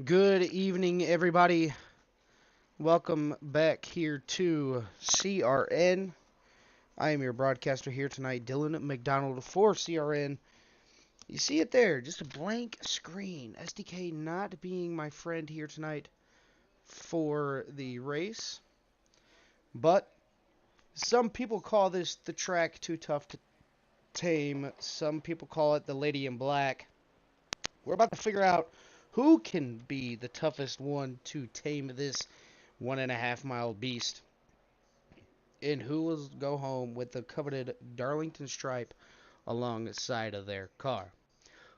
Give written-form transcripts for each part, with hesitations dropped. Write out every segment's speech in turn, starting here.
Good evening, everybody. Welcome back here to CRN. I am your broadcaster here tonight, Dylan McDonald for CRN. You see it there, just a blank screen. SDK not being my friend here tonight for the race. But some people call this the track too tough to tame. Some people call it the Lady in Black. We're about to figure out who can be the toughest one to tame this 1.5 mile beast, and who will go home with the coveted Darlington stripe alongside of their car.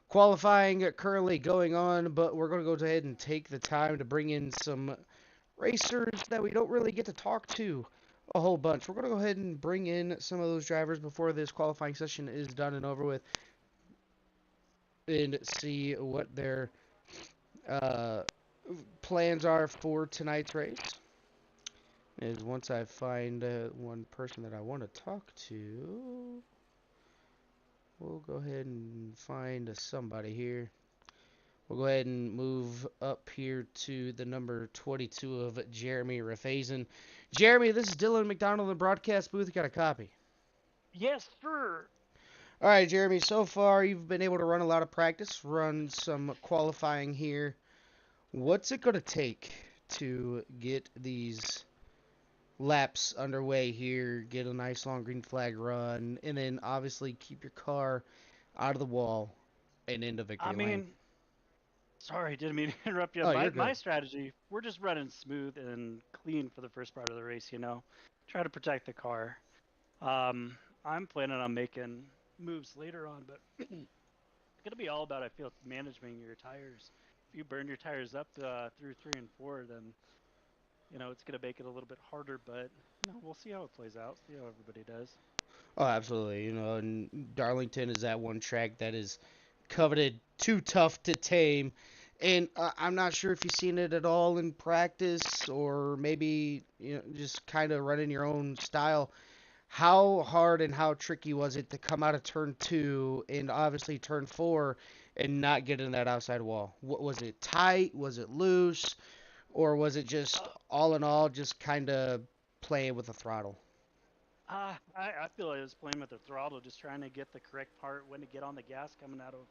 Qualifying currently going on, but we're going to go ahead and take the time to bring in some racers that we don't really get to talk to a whole bunch. We're going to go ahead and bring in some of those drivers before this qualifying session is done and over with and see what their plans are for tonight's race. Is once I find one person that I want to talk to, we'll go ahead and find somebody here. We'll go ahead and move up here to the number 22 of Jeremy Rafazen. Jeremy, this is Dylan McDonald in the broadcast booth. You got a copy? Yes, sir. All right, Jeremy, so far you've been able to run a lot of practice, run some qualifying here. What's it going to take to get these laps underway here, get a nice long green flag run, and then obviously keep your car out of the wall and into victory lane? Sorry, didn't mean to interrupt you. Oh, you're My good. strategy, we're just running smooth and clean for the first part of the race, Try to protect the car. I'm planning on making moves later on, but it's going to be all about, I feel, managing your tires. If you burn your tires up through 3 and 4, then, it's going to make it a little bit harder, but, we'll see how it plays out, see how everybody does. Oh, absolutely. And Darlington is that one track that is coveted too tough to tame. And I'm not sure if you've seen it at all in practice or maybe just kind of running your own style. How hard and how tricky was it to come out of turn 2 and obviously turn 4 and not get in that outside wall? What was it, tight? Was it loose? Or was it just all in all just kind of playing with the throttle? I feel like I was playing with the throttle, just trying to get the correct part when to get on the gas coming out of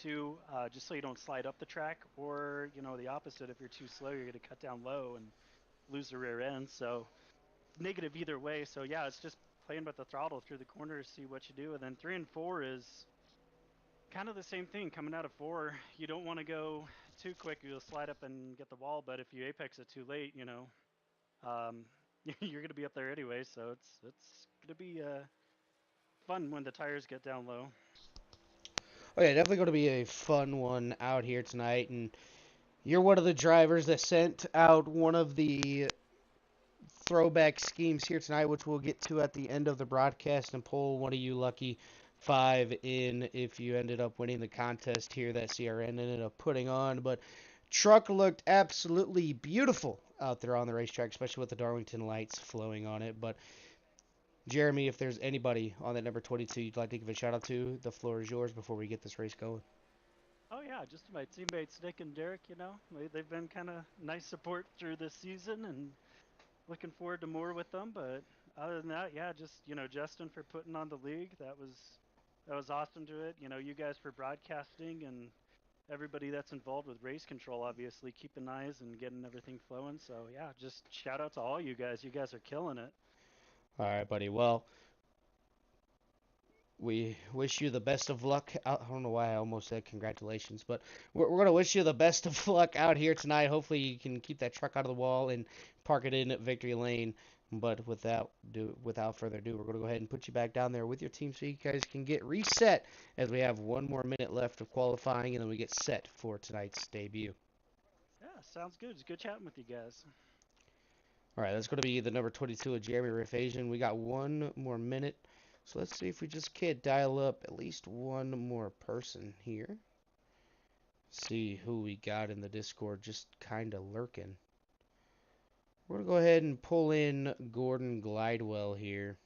2, just so you don't slide up the track, or, the opposite. If you're too slow, you're going to cut down low and lose the rear end. So negative either way. So yeah, it's just playing with the throttle through the corners, see what you do. And then 3 and 4 is kind of the same thing. Coming out of 4, you don't want to go too quick. You'll slide up and get the wall, but if you apex it too late, um, you're going to be up there anyway. So it's going to be fun when the tires get down low. Oh yeah, definitely going to be a fun one out here tonight. And you're one of the drivers that sent out one of the throwback schemes here tonight, which we'll get to at the end of the broadcast and pull one of you lucky 5 in if you ended up winning the contest here that CRN ended up putting on. But truck looked absolutely beautiful out there on the racetrack, especially with the Darlington lights flowing on it. But Jeremy, if there's anybody on that number 22 you'd like to give a shout out to, the floor is yours before we get this race going. Oh yeah, just my teammates Nick and Derek. They've been kind of nice support through this season, and looking forward to more with them. But other than that, yeah, just Justin for putting on the league. That was awesome to it. You guys for broadcasting, and everybody that's involved with race control, obviously keeping eyes and getting everything flowing. So yeah, just shout out to all you guys. You guys are killing it. All right, buddy. Well, we wish you the best of luck. I don't know why I almost said congratulations, but we're going to wish you the best of luck out here tonight. Hopefully you can keep that truck out of the wall and park it in at victory lane But without further ado, we're going to go ahead and put you back down there with your team so you guys can get reset as we have one more minute left of qualifying and then we get set for tonight's debut. Yeah, sounds good. It's good chatting with you guys. All right, that's going to be the number 22 of Jeremy Rafasian. We got one more minute, so let's see if we just can't dial up at least one more person here. See who we got in the Discord just kind of lurking. We're going to go ahead and pull in Gordon Glidewell here,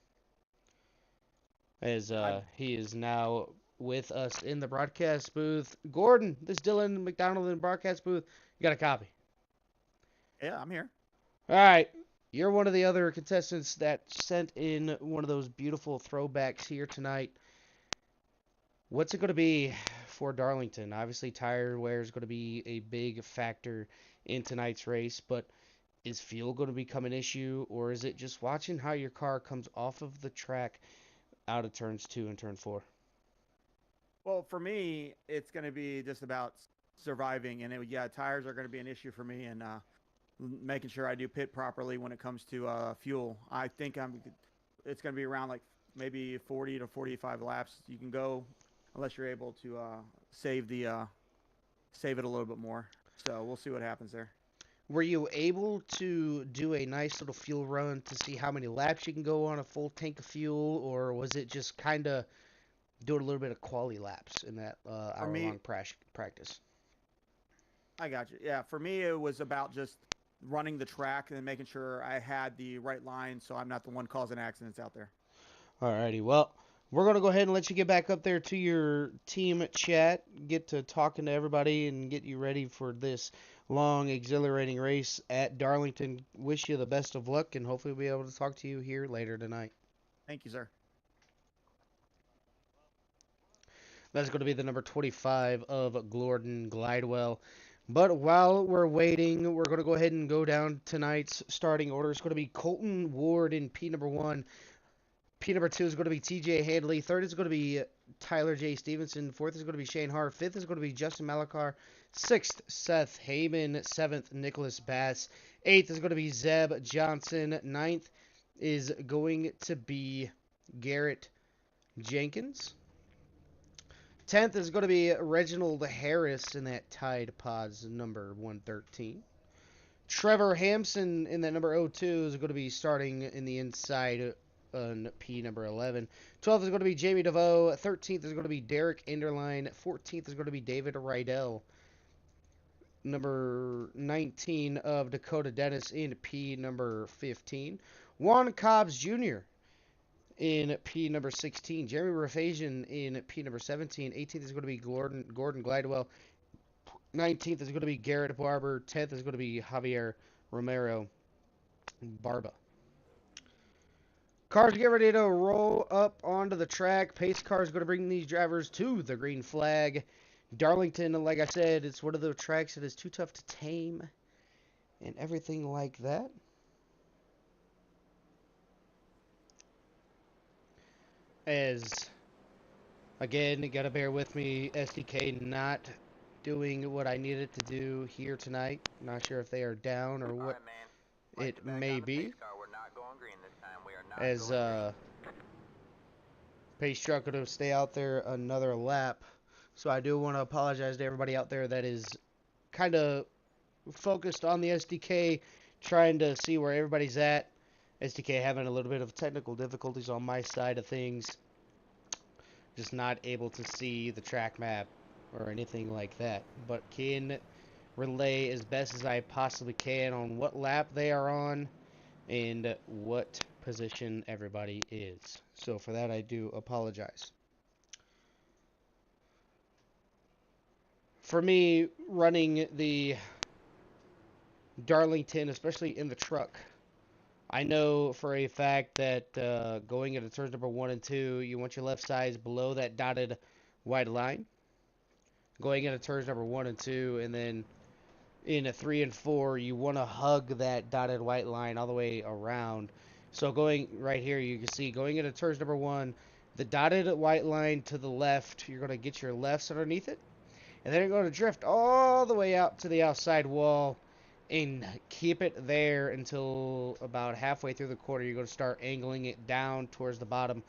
as he is now with us in the broadcast booth. Gordon, this is Dylan McDonald in the broadcast booth. You got a copy? Yeah, I'm here. All right. You're one of the other contestants that sent in one of those beautiful throwbacks here tonight. What's it going to be for Darlington? Obviously, tire wear is going to be a big factor in tonight's race, but is fuel going to become an issue, or is it just watching how your car comes off of the track out of turns 2 and turn 4? Well, for me, it's going to be just about surviving, and tires are going to be an issue for me, and making sure I do pit properly when it comes to fuel. I think it's going to be around like maybe 40 to 45 laps you can go, unless you're able to save it a little bit more. So we'll see what happens there. Were you able to do a nice little fuel run to see how many laps you can go on a full tank of fuel, or was it just kind of doing a little bit of quality laps in that hour-long practice? I got you. Yeah, for me, it was about just running the track and making sure I had the right line so I'm not the one causing accidents out there. Alrighty, well, we're going to go ahead and let you get back up there to your team chat, get to talking to everybody, and get you ready for this long, exhilarating race at Darlington. Wish you the best of luck, and hopefully we'll be able to talk to you here later tonight. Thank you, sir. That's going to be the number 25 of Gordon Glidewell. But while we're waiting, we're going to go ahead and go down tonight's starting order. It's going to be Colton Ward in P number 1. P number 2 is going to be TJ Handley. 3rd is going to be Tyler J. Stevenson. 4th is going to be Shane Hart. 5th is going to be Justin Malakar. 6th, Seth Heyman. 7th, Nicholas Bass. 8th is going to be Zeb Johnson. 9th is going to be Garrett Jenkins. 10th is going to be Reginald Harris in that Tide Pods number 113. Trevor Hampson in that number 02 is going to be starting in the inside on P number 11. 12th is going to be Jamie DeVoe. 13th is going to be Derek Enderline. 14th is going to be David Rydell. Number 19 of Dakota Dennis in P number 15. Juan Cobbs Jr. in P number 16. Jeremy Rafasian in P number 17. 18th is going to be Gordon Glidewell. 19th is going to be Garrett Barber. 10th is going to be Javier Romero Barba. Cars get ready to roll up onto the track. Pace car is going to bring these drivers to the green flag. Darlington, like I said, it's one of the tracks that is too tough to tame and everything like that. As, again, you gotta bear with me, SDK not doing what I needed to do here tonight. Not sure if they are down or what it may be. As pace truck going to stay out there another lap. So I do want to apologize to everybody out there that is kind of focused on the SDK, trying to see where everybody's at. SDK having a little bit of technical difficulties on my side of things. Just not able to see the track map or anything like that. But can relay as best as I possibly can on what lap they are on and what position everybody is. So for that, I do apologize. For me, running the Darlington, especially in the truck, I know for a fact that going into turns number 1 and 2, you want your left sides below that dotted white line. Going into turns number 1 and 2, and then in a 3 and 4, you want to hug that dotted white line all the way around. So going right here, you can see going into turns number 1, the dotted white line to the left, you're going to get your lefts underneath it. And then you're going to drift all the way out to the outside wall and keep it there until about halfway through the quarter. You're going to start angling it down towards the bottom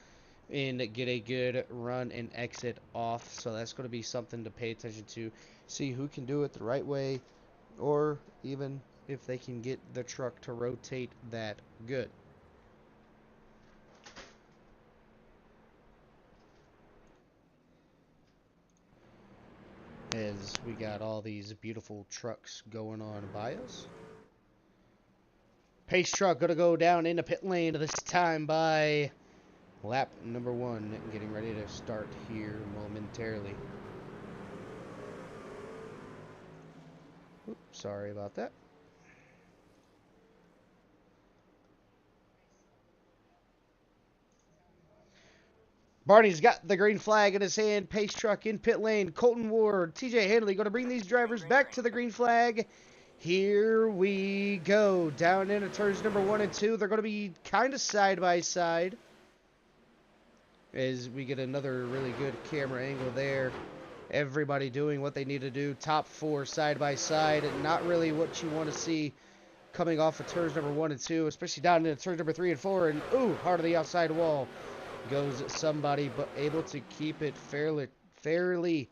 and get a good run and exit off. So that's going to be something to pay attention to. See who can do it the right way, or even if they can get the truck to rotate that good. As we got all these beautiful trucks going on by us. Pace truck going to go down into pit lane this time by lap number 1, getting ready to start here momentarily. Oops, sorry about that. Barney's got the green flag in his hand. Pace truck in pit lane. Colton Ward, TJ Hanley going to bring these drivers back to the green flag. Here we go. Down into turns number 1 and 2. They're going to be kind of side by side. As we get another really good camera angle there. Everybody doing what they need to do. Top 4 side by side. Not really what you want to see coming off of turns number 1 and 2. Especially down into turns number 3 and 4. And ooh, hard of the outside wall. Goes somebody, but able to keep it fairly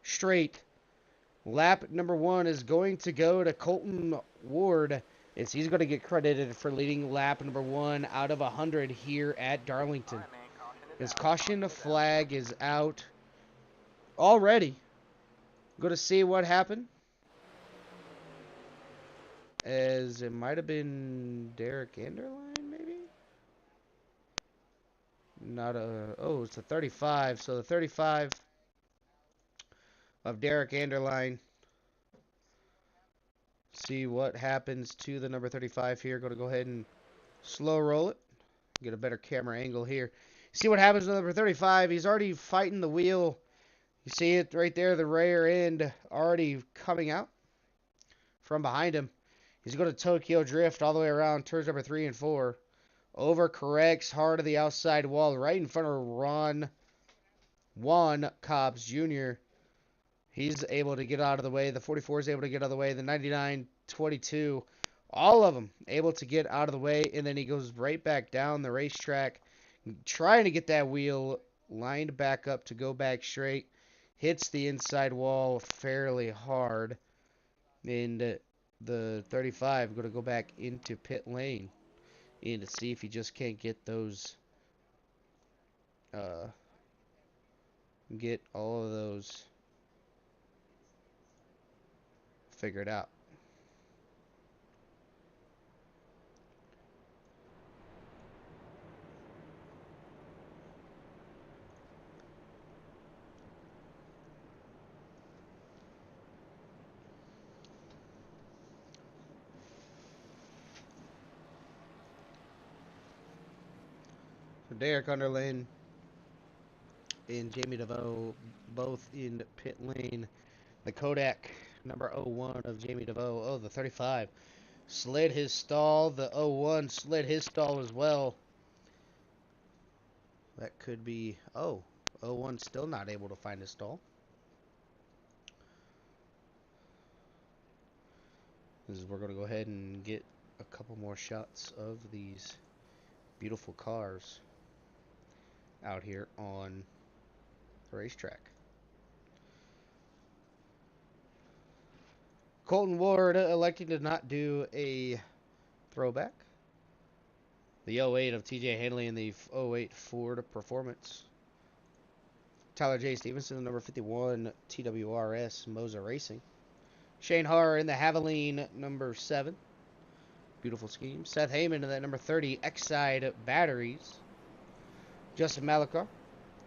straight. Lap number 1 is going to go to Colton Ward, as he's going to get credited for leading lap number 1 out of 100 here at Darlington. His caution flag is out already. Going to see what happened. As it might have been Derek Anderline, maybe? Not a... Oh, it's a 35. So the 35 of Derek Anderline. See what happens to the number 35 here. Going to go ahead and slow roll it. Get a better camera angle here. See what happens to number 35. He's already fighting the wheel. You see it right there, the rear end already coming out from behind him. He's going to Tokyo Drift all the way around turns number 3 and 4. Overcorrects hard to the outside wall right in front of Juan Cobbs Jr. He's able to get out of the way. The 44 is able to get out of the way. The 99, 22, all of them able to get out of the way. And then he goes right back down the racetrack, trying to get that wheel lined back up to go back straight. Hits the inside wall fairly hard. And the 35 going to go back into pit lane. And to see if he just can't get those, get all of those figured out. So Derek Underlin and Jamie DeVoe both in pit lane. The Kodak number 01 of Jamie DeVoe. Oh, the 35 slid his stall. The 01 slid his stall as well. That could be... Oh, 01 still not able to find his stall. We're going to go ahead and get a couple more shots of these beautiful cars out here on the racetrack. Colton Ward electing to not do a throwback. The 08 of TJ Hanley and the 08 Ford Performance. Tyler J. Stevenson, the number 51 TWRS Moza Racing. Shane Harr in the Haviline number 7. Beautiful scheme. Seth Heyman in that number 30 X-Side Batteries. Justin Malakar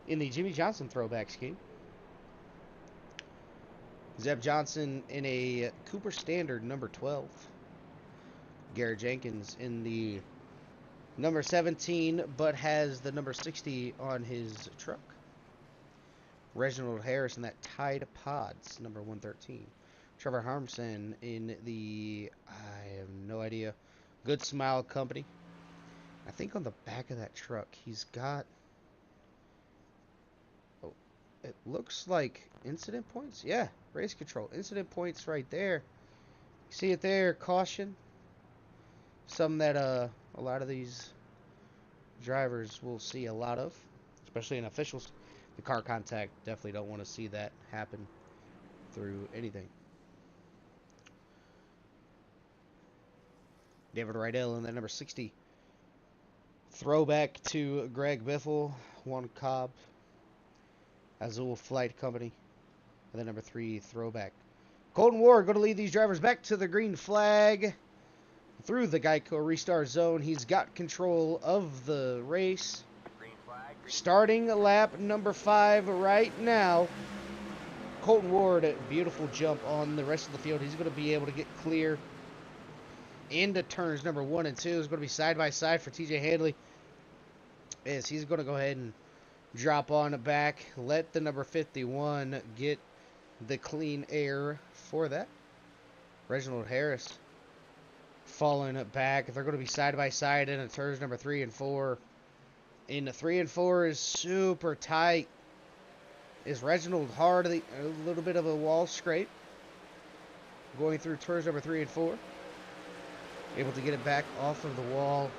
in the Jimmy Johnson throwback scheme. Zeb Johnson in a Cooper Standard number 12. Garrett Jenkins in the number 17, but has the number 60 on his truck. Reginald Harris in that Tide Pods number 113. Trevor Harmson in the, I have no idea, Good Smile Company. I think on the back of that truck he's got, oh, it looks like incident points. Yeah, race control. Incident points right there. See it there, caution. Something that a lot of these drivers will see a lot of, especially in officials. The car contact, definitely don't want to see that happen through anything. David Rydell in that number 60. Throwback to Greg Biffle, Juan Cobb, Azul Flight Company, and then number 3, throwback. Colton Ward going to lead these drivers back to the green flag through the Geico restart zone. He's got control of the race. Starting lap number 5 right now. Colton Ward, beautiful jump on the rest of the field. He's going to be able to get clear into turns number 1 and 2. It's going to be side by side for TJ Handley. Yes, he's going to go ahead and drop on back. Let the number 51 get the clean air for that. Reginald Harris falling back. They're going to be side by side in turns number 3 and 4. In the 3 and 4 is super tight. Is Reginald hard, a little bit of a wall scrape. Going through turns number 3 and 4. Able to get it back off of the wall.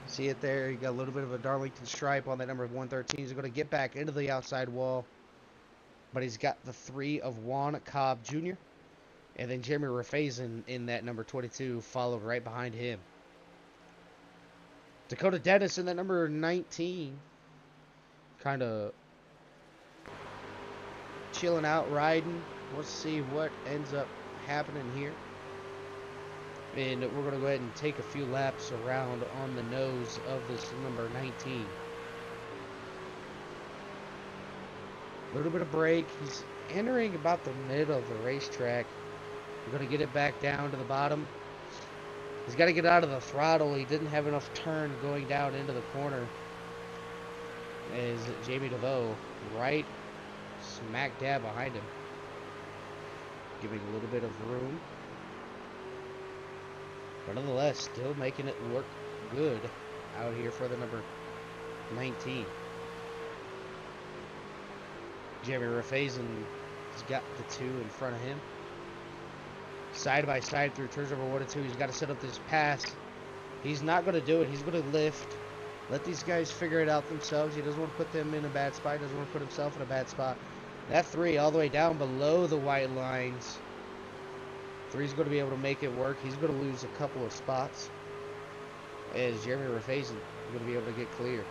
See it there. You got a little bit of a Darlington stripe on that number 113. He's going to get back into the outside wall. But he's got the 3 of Juan Cobb Jr. And then Jeremy Rafazen in that number 22 followed right behind him. Dakota Dennis in that number 19. Kind of chilling out, riding. Let's see what ends up happening here. And we're going to go ahead and take a few laps around on the nose of this number 19. A little bit of break. He's entering about the middle of the racetrack. We're going to get it back down to the bottom. He's got to get out of the throttle. He didn't have enough turn going down into the corner. As Jamie DeVoe right smack dab behind him. Giving a little bit of room. But nonetheless, still making it look good out here for the number 19. Jeremy Rafazen has got the 2 in front of him. Side by side through turns number 1 and 2. He's got to set up this pass. He's not going to do it. He's going to lift. Let these guys figure it out themselves. He doesn't want to put them in a bad spot. He doesn't want to put himself in a bad spot. That 3 all the way down below the white lines. 3's going to be able to make it work. He's going to lose a couple of spots. As Jeremy Rafazen is going to be able to get clear.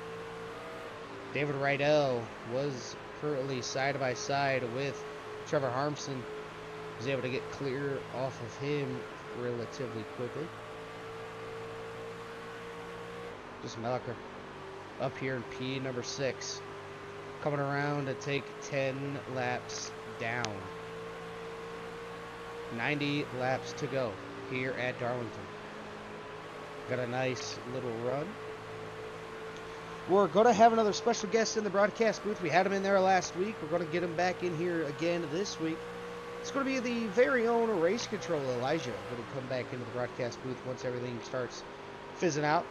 David Rydell was currently side by side with Trevor Harmson. Was able to get clear off of him relatively quickly. Just Melliker up here in P number 6. Coming around to take 10 laps down. 90 laps to go here at Darlington. Got a nice little run. We're going to have another special guest in the broadcast booth. We had him in there last week. We're going to get him back in here again this week. It's going to be the very own race control Elijah. Going to come back into the broadcast booth once everything starts fizzing out.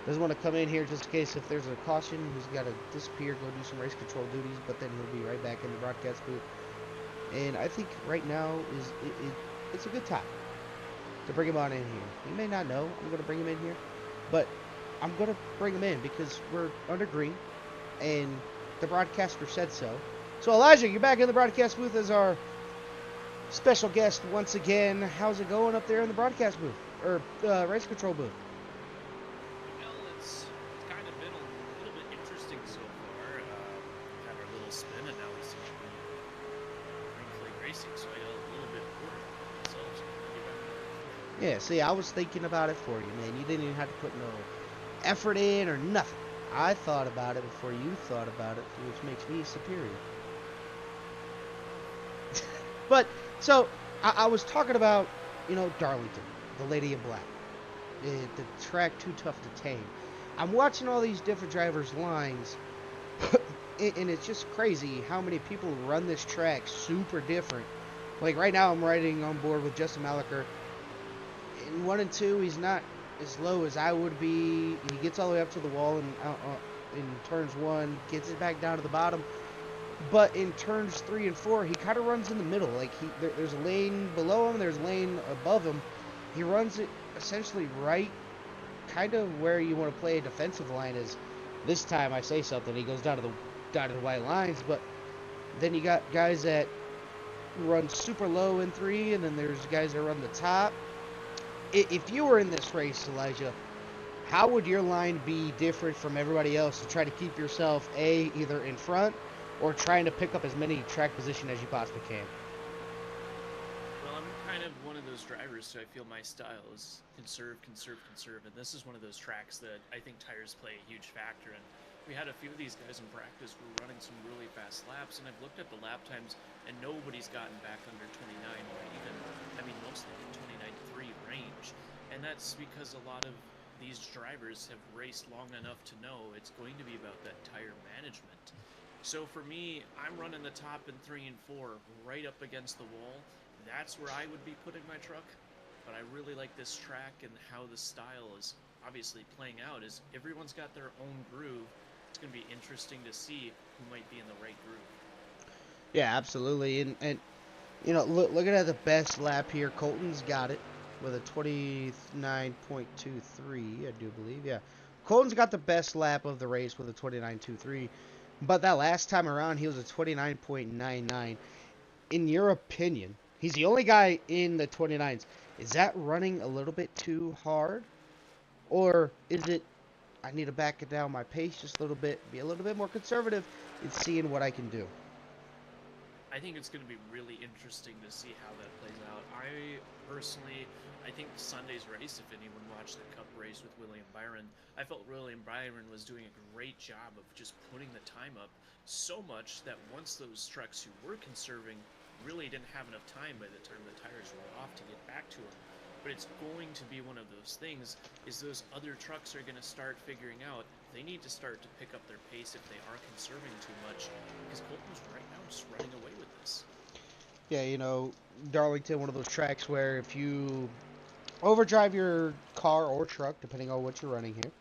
Doesn't want to come in here just in case if there's a caution. He's got to disappear, go do some race control duties, but then he'll be right back in the broadcast booth. And I think right now it's a good time to bring him on in here. He may not know I'm going to bring him in here, but I'm going to bring him in because we're under green, and the broadcaster said so. So Elijah, you're back in the broadcast booth as our special guest once again. How's it going up there in the broadcast booth, or race control booth? Well, it's kind of been a little bit interesting so far. Had our little spin, and now we seem to be green flag racing, so I got a little bit bored myself. So Yeah, see, I was thinking about it for you, man. You didn't even have to put no effort in or nothing. I thought about it before you thought about it, which makes me superior. But, so, I was talking about, Darlington, the Lady in Black. The track too tough to tame. I'm watching all these different drivers' lines, and it's just crazy how many people run this track super different. Like, right now I'm riding on board with Justin Melliker. In 1 and 2, he's not as low as I would be. He gets all the way up to the wall in turns 1, gets it back down to the bottom. But in turns 3 and 4, he kind of runs in the middle. Like there's a lane below him, there's a lane above him. He runs it essentially right, kind of where you want to play a defensive line is. This time I say something, he goes down to the white lines. But then you got guys that run super low in 3, and then there's guys that run the top. If you were in this race, Elijah, how would your line be different from everybody else to try to keep yourself either in front or trying to pick up as many track position as you possibly can? Well, I'm kind of one of those drivers, so I feel my style is conserve, and this is one of those tracks that I think tires play a huge factor in. We had a few of these guys in practice who were running some really fast laps, and I've looked at the lap times, and nobody's gotten back under 29 or even, mostly in 29.3 range. And that's because a lot of these drivers have raced long enough to know it's going to be about that tire management. So for me, I'm running the top in 3 and 4 right up against the wall. That's where I would be putting my truck. But I really like this track and how the style is obviously playing out. Is everyone's got their own groove. It's going to be interesting to see who might be in the right groove. Yeah, absolutely. And you know, looking at the best lap here, Colton's got it with a 29.23, I do believe. Yeah, Colton's got the best lap of the race with a 29.23. But that last time around, he was a 29.99. In your opinion, he's the only guy in the 29s. Is that running a little bit too hard? Or is it, I need to back it down my pace just a little bit, be a little bit more conservative in seeing what I can do? I think it's going to be really interesting to see how that plays out. I think Sunday's race, if anyone watched the Cup race with William Byron, I felt William Byron was doing a great job of just putting the time up so much that once those trucks who were conserving really didn't have enough time by the time the tires were off to get back to him. But it's going to be one of those things, is those other trucks are going to start figuring out they need to start to pick up their pace if they are conserving too much, because Colton's right now just running away with this. Yeah, you know, Darlington, one of those tracks where if you overdrive your car or truck, depending on what you're running here,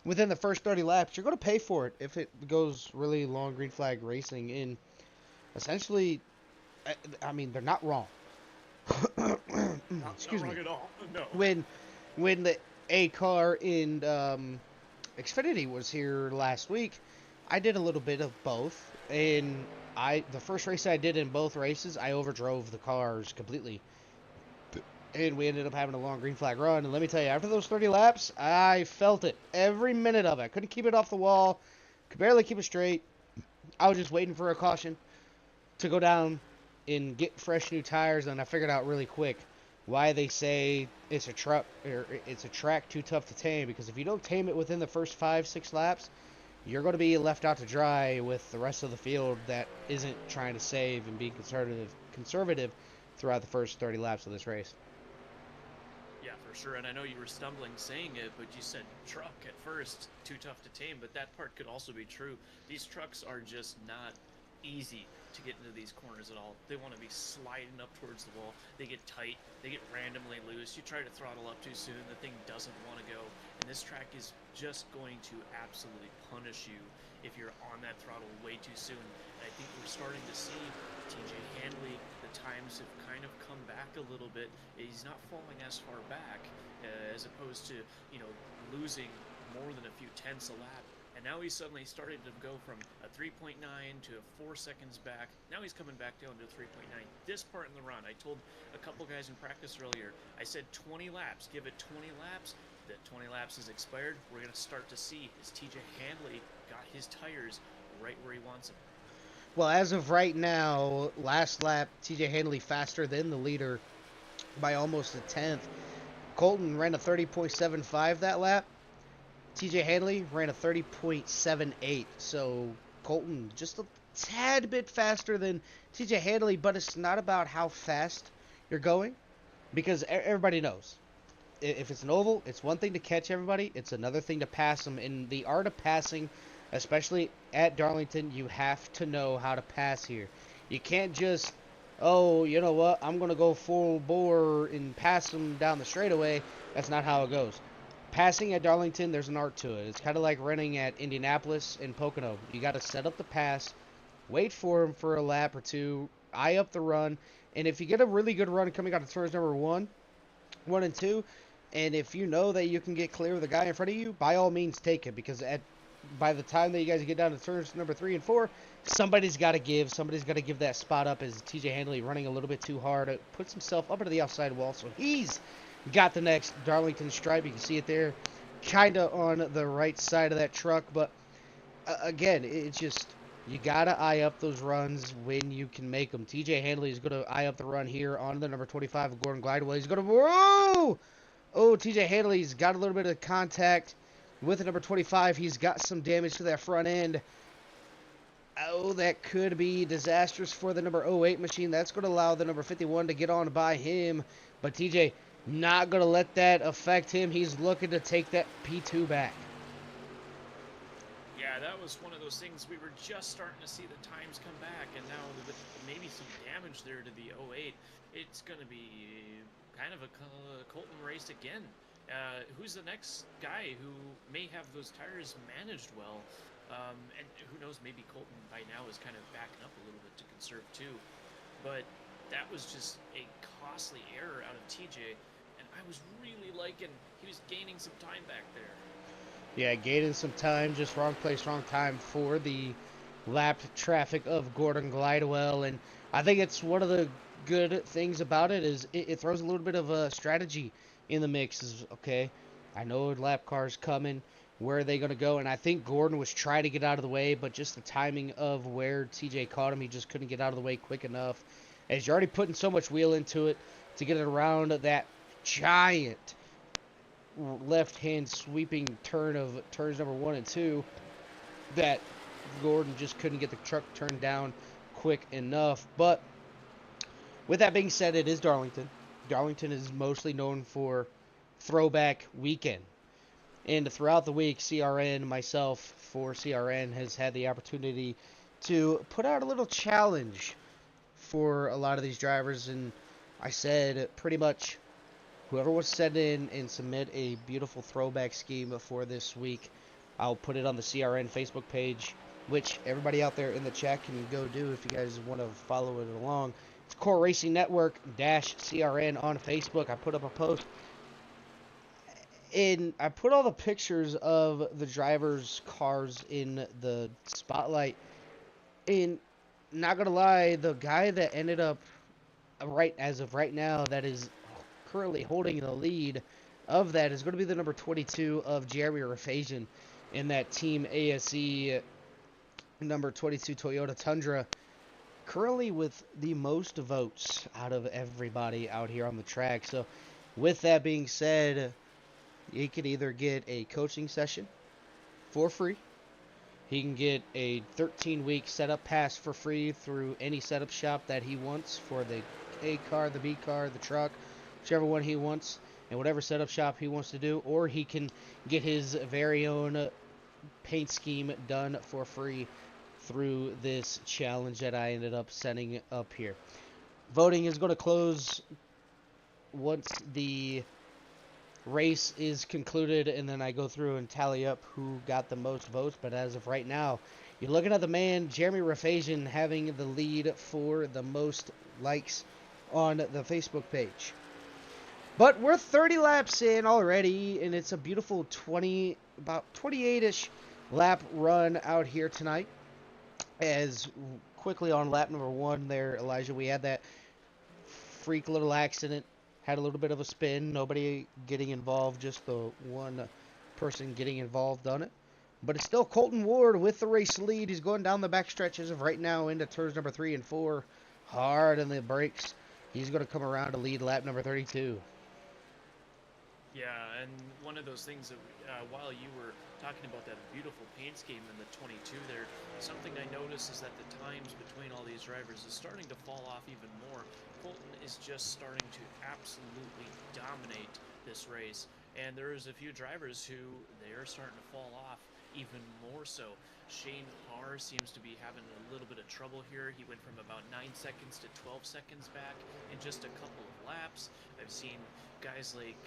within the first 30 laps, you're going to pay for it if it goes really long green flag racing. And essentially, I mean, they're not wrong. Excuse not wrong me. at all. No. When the A car in Xfinity was here last week, I did a little bit of both, and the first race I did in both races, I overdrove the cars completely, and we ended up having a long green flag run. And let me tell you, after those 30 laps, I felt it every minute of it. I couldn't keep it off the wall, could barely keep it straight. I was just waiting for a caution to go down and get fresh new tires, and I figured out really quick why they say it's a track too tough to tame, because if you don't tame it within the first 5-6 laps, you're going to be left out to dry with the rest of the field that isn't trying to save and be conservative throughout the first 30 laps of this race. Yeah, for sure. And I know you were stumbling saying it, but you said truck at first, too tough to tame, but that part could also be true. These trucks are just not easy to get into these corners at all. They want to be sliding up towards the wall. They get tight. They get randomly loose. You try to throttle up too soon, the thing doesn't want to go. And this track is just going to absolutely punish you if you're on that throttle way too soon. And I think we're starting to see TJ Handley, the times have kind of come back a little bit. He's not falling as far back as opposed to, losing more than a few tenths a lap. And now he's suddenly started to go from a 3.9 to 4 seconds back. Now he's coming back down to 3.9. This part in the run, I told a couple guys in practice earlier, I said 20 laps, give it 20 laps. That 20 laps is expired. We're going to start to see is TJ Handley got his tires right where he wants them. Well, as of right now, last lap, TJ Handley faster than the leader by almost a tenth. Colton ran a 30.75 that lap. TJ Handley ran a 30.78. So Colton just a tad bit faster than TJ Handley, but it's not about how fast you're going, because everybody knows. If it's an oval, it's one thing to catch everybody. It's another thing to pass them. In the art of passing, especially at Darlington, you have to know how to pass here. You can't just, oh, you know what, I'm going to go full bore and pass them down the straightaway. That's not how it goes. Passing at Darlington, there's an art to it. It's kind of like running at Indianapolis and Pocono. You got to set up the pass wait for him for a lap or two, eye up the run, and if you get a really good run coming out of turns number one and two, and if you know that you can get clear of the guy in front of you, by all means take it, because by the time that you guys get down to turns number 3 and 4, somebody's got to give that spot up, as TJ Handley running a little bit too hard. It puts himself up into the outside wall, so he's got the next Darlington stripe. You can see it there, kind of on the right side of that truck, but again, it's just, you got to eye up those runs when you can make them. TJ Handley is going to eye up the run here on the number 25 of Gordon Glidewell. He's going to, whoa! Oh, TJ Handley's got a little bit of contact with the number 25. He's got some damage to that front end. Oh, that could be disastrous for the number 08 machine. That's going to allow the number 51 to get on by him. But TJ not going to let that affect him. He's looking to take that P2 back. Yeah, that was one of those things. We were just starting to see the times come back, and now with maybe some damage there to the 08, it's going to be kind of a Colton race again. Who's the next guy who may have those tires managed well? And who knows, maybe Colton by now is kind of backing up a little bit to conserve too. But that was just a costly error out of TJ, and I was really liking he was gaining some time back there. Yeah, gaining some time, just wrong place, wrong time for the lapped traffic of Gordon Glidewell. And I think it's one of the good things about it is it throws a little bit of a strategy in the mix. Is okay, I know lap car's coming. Where are they going to go? And I think Gordon was trying to get out of the way, but just the timing of where TJ caught him, he just couldn't get out of the way quick enough. As you're already putting so much wheel into it to get it around that giant left-hand sweeping turn of turns number 1 and 2, that Gordon just couldn't get the truck turned down quick enough. But with that being said, it is Darlington. Darlington is mostly known for throwback weekend. And throughout the week, CRN, myself for CRN, has had the opportunity to put out a little challenge for a lot of these drivers. And I said pretty much whoever was sent in and submit a beautiful throwback scheme for this week, I'll put it on the CRN Facebook page, which everybody out there in the chat can go do if you guys want to follow it along. It's Core Racing Network -CRN on Facebook. I put up a post, and I put all the pictures of the drivers' cars in the spotlight. And not gonna lie, the guy that ended up as of right now that is currently holding the lead of that is going to be the number 22 of Jeremy Rafasian in that Team ASE number 22 Toyota Tundra, currently with the most votes out of everybody out here on the track. So with that being said, he could either get a coaching session for free, he can get a 13-week setup pass for free through any setup shop that he wants for the A car, the B car, the truck, whichever one he wants, and whatever setup shop he wants to do, or he can get his very own paint scheme done for free through this challenge that I ended up setting up here. Voting is going to close once the race is concluded, and then I go through and tally up who got the most votes. But as of right now, you're looking at the man Jeremy Rafasian having the lead for the most likes on the Facebook page. But we're 30 laps in already, and it's a beautiful about 28-ish lap run out here tonight. As quickly on lap number 1 there, Elijah, we had that freak little accident, had a little bit of a spin, nobody getting involved, just the one person getting involved on it. But it's still Colton Ward with the race lead. He's going down the back stretches of right now into turns number 3 and 4, hard on the brakes. He's going to come around to lead lap number 32. Yeah, and one of those things that while you were talking about that beautiful paint scheme in the 22 there, something I noticed is that the times between all these drivers is starting to fall off even more. Colton is just starting to absolutely dominate this race, and there's a few drivers who they are starting to fall off even more so. Shane Haar seems to be having a little bit of trouble here. He went from about 9 seconds to 12 seconds back in just a couple of laps. I've seen guys like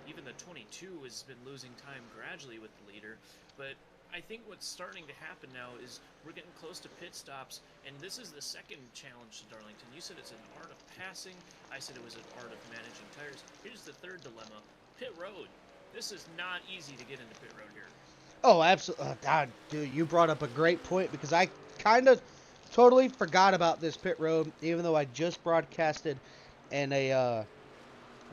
even the 22 has been losing time gradually with the leader, but I think what's starting to happen now is we're getting close to pit stops, and this is the second challenge to Darlington. You said it's an art of passing. I said it was an art of managing tires. Here's the third dilemma: pit road. This is not easy to get into pit road here. Oh, absolutely. God, dude, you brought up a great point because I kind of totally forgot about this pit road, even though I just broadcasted in an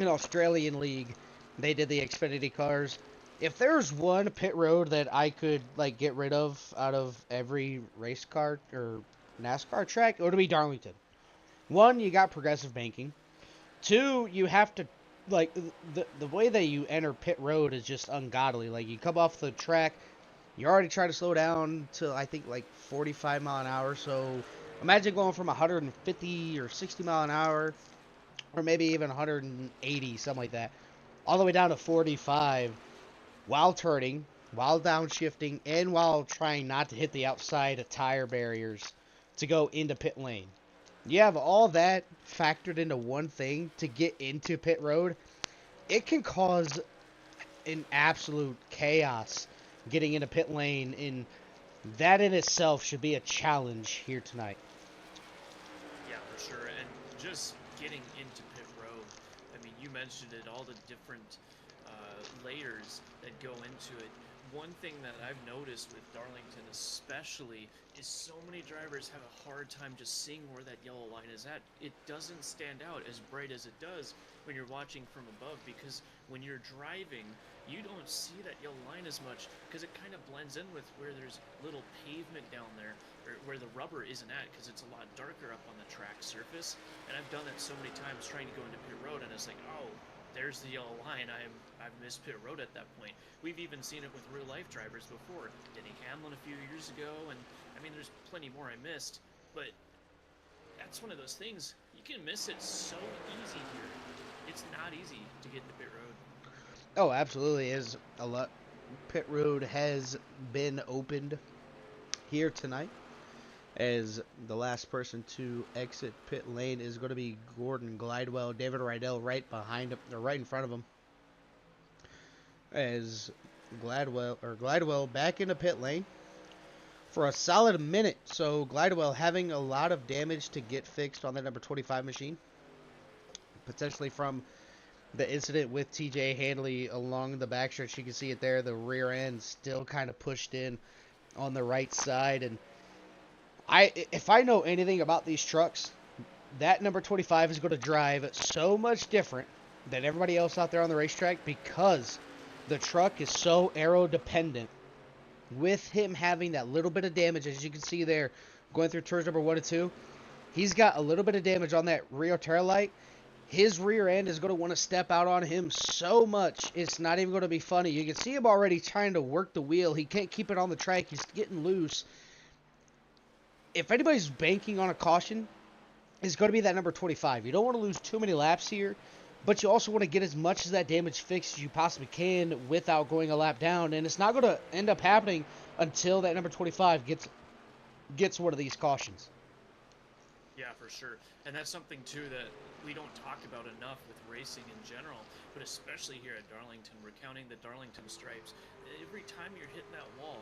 Australian league. They did the Xfinity cars. If there's one pit road that I could like get rid of out of every race car or NASCAR track, it would be Darlington. One, you got progressive banking. Two, you have to like the way that you enter pit road is just ungodly. Like you come off the track, you already try to slow down to I think like 45 mile an hour. So imagine going from 150 or 60 mile an hour, or maybe even 180, something like that, all the way down to 45 while turning, while downshifting, and while trying not to hit the outside of tire barriers to go into pit lane. You have all that factored into one thing to get into pit road. It can cause an absolute chaos getting into pit lane, and that in itself should be a challenge here tonight. Yeah, for sure. And just getting into pit road, I mean, you mentioned it, all the different layers that go into it. One thing that I've noticed with Darlington especially is so many drivers have a hard time just seeing where that yellow line is at. It doesn't stand out as bright as it does when you're watching from above, because when you're driving, you don't see that yellow line as much because it kind of blends in with where there's little pavement down there, or where the rubber isn't at, because it's a lot darker up on the track surface. And I've done that so many times trying to go into pit road, and it's like, oh, there's the yellow line. I've missed pit road at that point. We've even seen it with real life drivers before. Denny Hamlin a few years ago, and I mean, there's plenty more I missed, but that's one of those things. You can miss it so easy here. It's not easy to get into pit road. Oh, absolutely is a lot. Pit road has been opened here tonight, as the last person to exit pit lane is going to be Gordon Glidewell. David Rydell right behind him, or right in front of him, as Glidewell back into pit lane for a solid minute. So Glidewell having a lot of damage to get fixed on that number 25 machine, potentially from the incident with TJ Handley along the backstretch. You can see it there, the rear end still kind of pushed in on the right side. And if I know anything about these trucks, that number 25 is going to drive so much different than everybody else out there on the racetrack, because the truck is so aero dependent. With him having that little bit of damage, as you can see there, going through turns number 1 and 2, he's got a little bit of damage on that rear tail light. His rear end is going to want to step out on him so much, it's not even going to be funny. You can see him already trying to work the wheel. He can't keep it on the track. He's getting loose. If anybody's banking on a caution, it's going to be that number 25. You don't want to lose too many laps here, but you also want to get as much of that damage fixed as you possibly can without going a lap down. And it's not going to end up happening until that number 25 gets one of these cautions. Yeah, for sure. And that's something, too, that we don't talk about enough with racing in general, but especially here at Darlington. We're counting the Darlington stripes. Every time you're hitting that wall,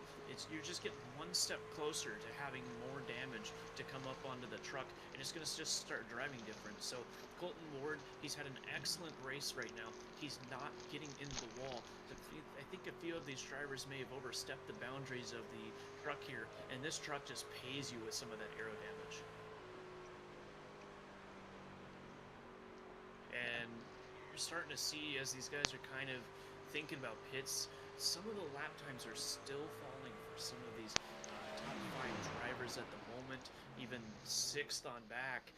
you're just getting one step closer to having more damage to come up onto the truck, and it's going to just start driving different. So Colton Ward, he's had an excellent race right now. He's not getting into the wall. I think a few of these drivers may have overstepped the boundaries of the truck here, and this truck just pays you with some of that aero damage. And you're starting to see, as these guys are kind of thinking about pits, some of the lap times are still falling for some of these top 5 drivers at the moment, even 6th on back,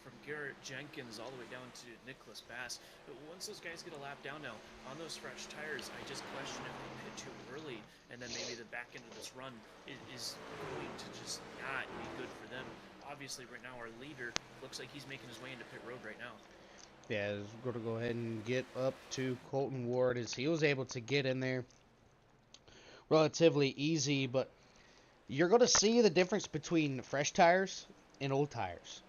from Garrett Jenkins all the way down to Nicholas Bass. But once those guys get a lap down now, on those fresh tires, I just question if they pit too early, and then maybe the back end of this run is going to just not be good for them. Obviously, right now, our leader looks like he's making his way into pit road right now. Yeah, we're going to go ahead and get up to Colton Ward, as he was able to get in there relatively easy. But you're going to see the difference between fresh tires and old tires.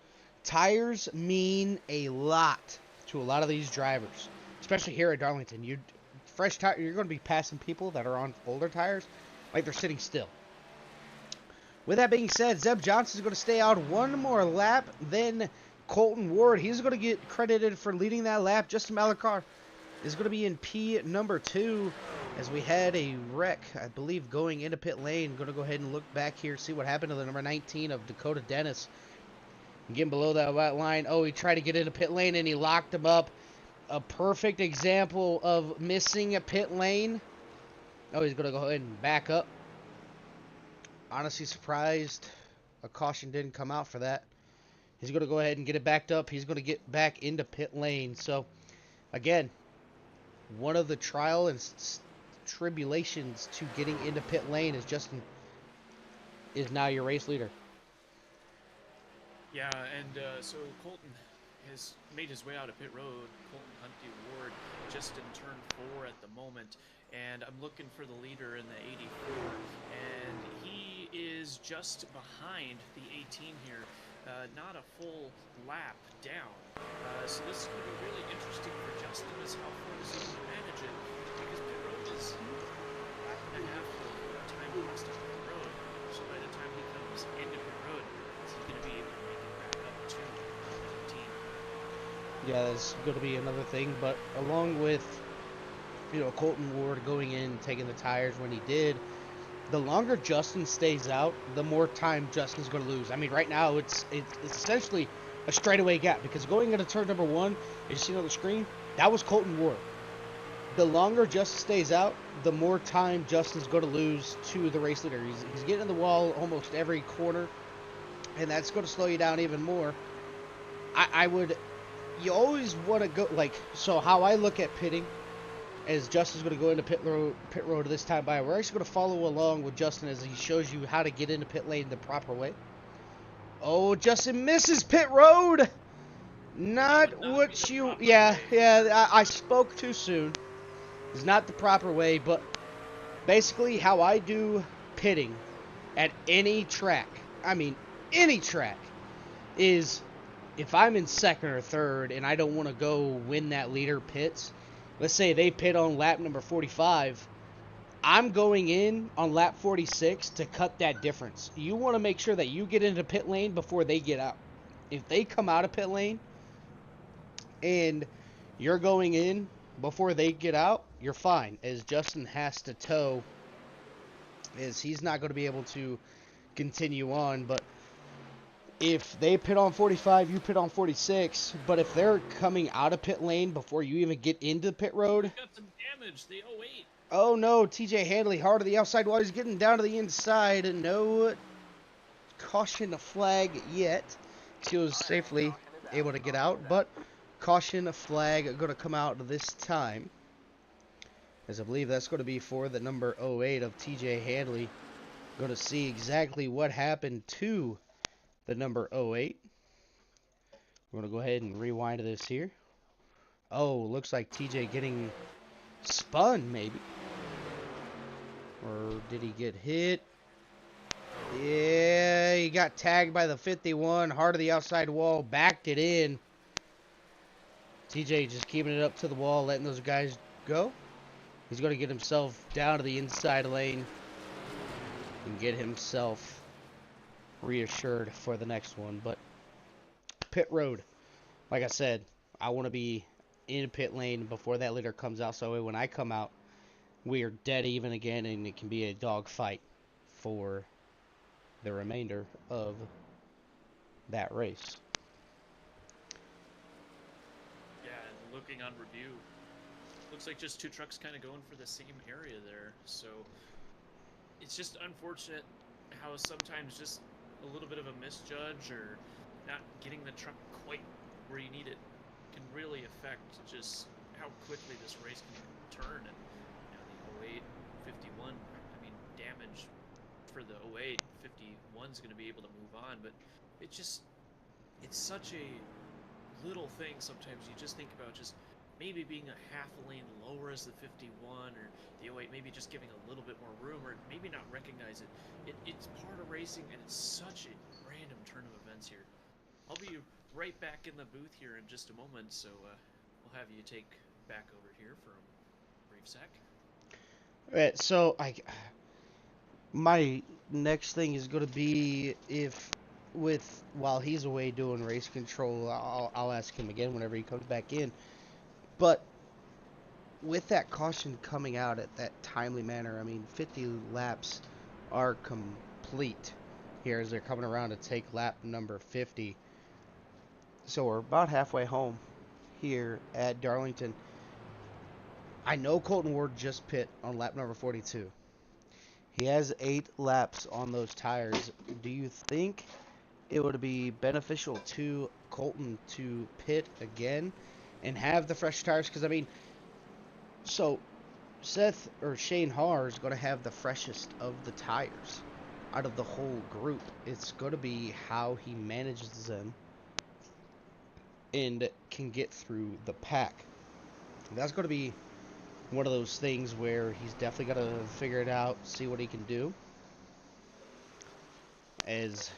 Tires mean a lot to a lot of these drivers, especially here at Darlington. Fresh tire, you're going to be passing people that are on older tires. like they're sitting still. With that being said, Zeb Johnson is going to stay out one more lap. Then Colton Ward, he's going to get credited for leading that lap. Justin Malacar is going to be in P number 2 as we had a wreck, I believe, going into pit lane. Going to go ahead and look back here, see what happened to the number 19 of Dakota Dennis. Getting below that white line. Oh, he tried to get into pit lane and he locked him up. A perfect example of missing a pit lane. Oh, he's going to go ahead and back up. Honestly surprised a caution didn't come out for that. He's going to go ahead and get it backed up. He's going to get back into pit lane. So, again, one of the trial and tribulations to getting into pit lane is Justin is now your race leader. Yeah, and so Colton has made his way out of pit road. Colton Hunty Ward just in turn 4 at the moment, and I'm looking for the leader in the 84, and he is just behind the 18 here, not a full lap down. So this is going to be really interesting for Justin, is how far does he manage it, because pit road is a lap and a half of time lost on pit road, so by the time he comes into pit road, he's going to be able to make it back up to the 18. Yeah, that's going to be another thing. But along with, Colton Ward going in, taking the tires when he did, the longer Justin stays out, the more time Justin's going to lose. I mean, right now it's essentially a straightaway gap, because going into turn number 1, as you see on the screen, that was Colton Ward. The longer Justin stays out, the more time Justin's going to lose to the race leader. He's getting in the wall almost every corner, and that's going to slow you down even more. You always want to go, so how I look at pitting is Justin's going to go into pit road this time by. We're actually going to follow along with Justin as he shows you how to get into pit lane the proper way. Oh, Justin misses pit road. Not what you, I spoke too soon. It's not the proper way, but basically how I do pitting at any track, is if I'm in second or third and I don't want to go when that leader pits, let's say they pit on lap number 45, I'm going in on lap 46 to cut that difference. You want to make sure that you get into pit lane before they get out. If they come out of pit lane and you're going in before they get out, you're fine, as Justin has to tow, as he's not going to be able to continue on. But if they pit on 45, you pit on 46, but if they're coming out of pit lane before you even get into pit road... Got some damage, the 08. Oh no, TJ Handley hard to the outside while he's getting down to the inside. No caution flag yet. She was safely able to get out, but caution flag going to come out this time, as I believe that's going to be for the number 08 of TJ Handley. Going to see exactly what happened to the number 08. We're going to go ahead and rewind this here. Oh, looks like TJ getting spun, maybe. Or did he get hit? Yeah, he got tagged by the 51. Hard to the outside wall. Backed it in. TJ just keeping it up to the wall, letting those guys go. He's going to get himself down to the inside lane and get himself reassured for the next one. But pit road, like I said, I want to be in pit lane before that leader comes out, so when I come out, we are dead even again, and it can be a dog fight for the remainder of that race. Yeah, and looking on review, looks like just two trucks kind of going for the same area there. So it's just unfortunate how sometimes just a little bit of a misjudge or not getting the truck quite where you need it can really affect just how quickly this race can turn. And the 08, 51, I mean, damage for the 08, 51's going to be able to move on, but it's such a little thing sometimes. You just think about just maybe being a half a lane lower as the 51 or the 08, maybe just giving a little bit more room, or maybe not recognize it. It's part of racing, and it's such a random turn of events here. I'll be right back in the booth here in just a moment, so we'll have you take back over here for a brief sec. Right, so My next thing is going to be if, while he's away doing race control, I'll ask him again whenever he comes back in. But with that caution coming out at that timely manner, I mean, 50 laps are complete here as they're coming around to take lap number 50. So we're about halfway home here at Darlington. I know Colton Ward just pit on lap number 42. He has 8 laps on those tires. Do you think it would be beneficial to Colton to pit again and have the fresh tires? Because, I mean, so Shane Haar is going to have the freshest of the tires out of the whole group. It's going to be how he manages them and can get through the pack. That's going to be one of those things where he's definitely got to figure it out, see what he can do. As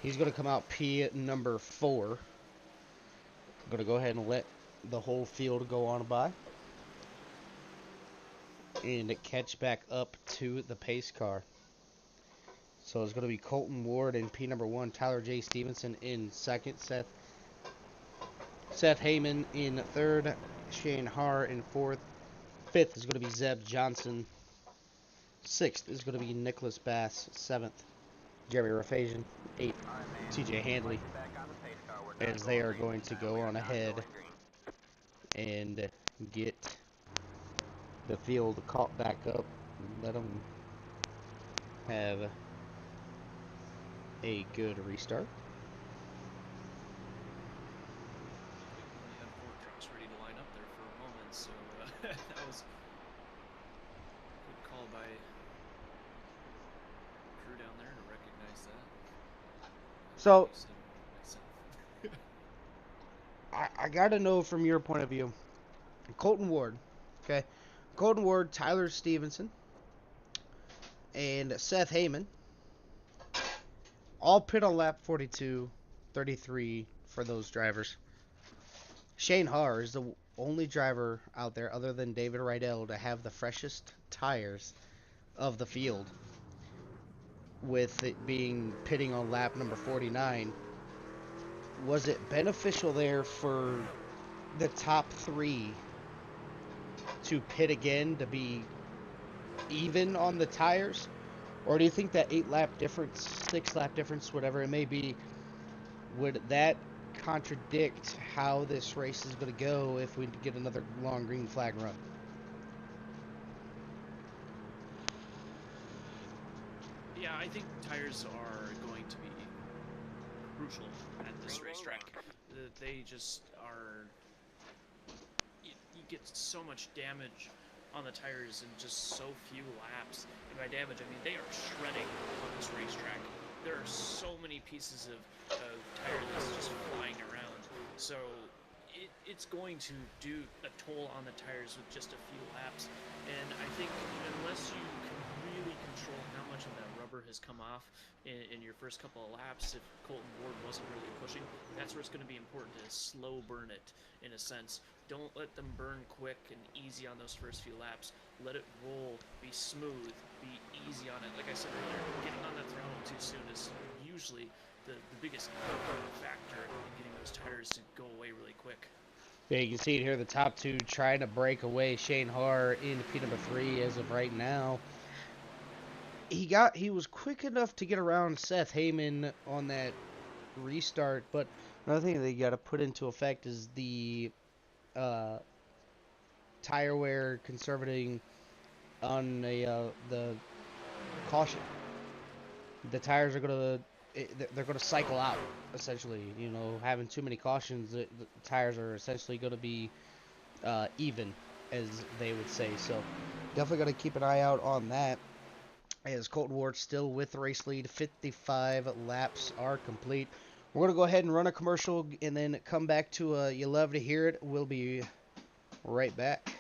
he's going to come out P at number 4. I'm going to go ahead and let the whole field go on by and catch back up to the pace car. So it's going to be Colton Ward in P number 1, Tyler J. Stevenson in 2nd, Seth Heyman in 3rd, Shane Haar in 4th. 5th is going to be Zeb Johnson. 6th is going to be Nicholas Bass. 7th, Jeremy Rafasian. 8th, TJ Handley. As they are going to go on ahead and get the field caught back up. Let them have a good restart. We had 4 trucks ready to line up there for a moment, so that was a good call by crew down there to recognize that. So, Myself. I got to know from your point of view, Colton Ward, okay? Colton Ward, Tyler Stevenson, and Seth Heyman all pit on lap 42, 33 for those drivers. Shane Haar is the only driver out there other than David Rydell to have the freshest tires of the field, with it being pitting on lap number 49. Was it beneficial there for the top 3 to pit again to be even on the tires? Or do you think that 8-lap difference, 6-lap difference, whatever it may be, would that contradict how this race is going to go if we get another long green flag run? Yeah, I think tires are going to be crucial at this racetrack. They just are. You get so much damage on the tires in just so few laps. And by damage, I mean they are shredding on this racetrack. There are so many pieces of tire that's just flying around. So it's going to do a toll on the tires with just a few laps. And I think unless you can really control how much of that rubber has come off in your first couple of laps, if Colton Ward wasn't really pushing, that's where it's going to be important to slow burn it, in a sense. Don't let them burn quick and easy on those first few laps. Let it roll, be smooth, be easy on it. Like I said earlier, getting on that throttle too soon is usually the biggest factor in getting those tires to go away really quick. Yeah, you can see it here, the top 2 trying to break away. Shane Haar into P number 3 as of right now. He was quick enough to get around Seth Heyman on that restart, but another thing that you got to put into effect is the tire wear conservating on the caution. The tires are they're gonna cycle out, essentially. You know, having too many cautions, the tires are essentially going to be even, as they would say. So definitely got to keep an eye out on that. As Colton Ward still with the race lead, 55 laps are complete. We're going to go ahead and run a commercial and then come back to You Love to Hear It. We'll be right back.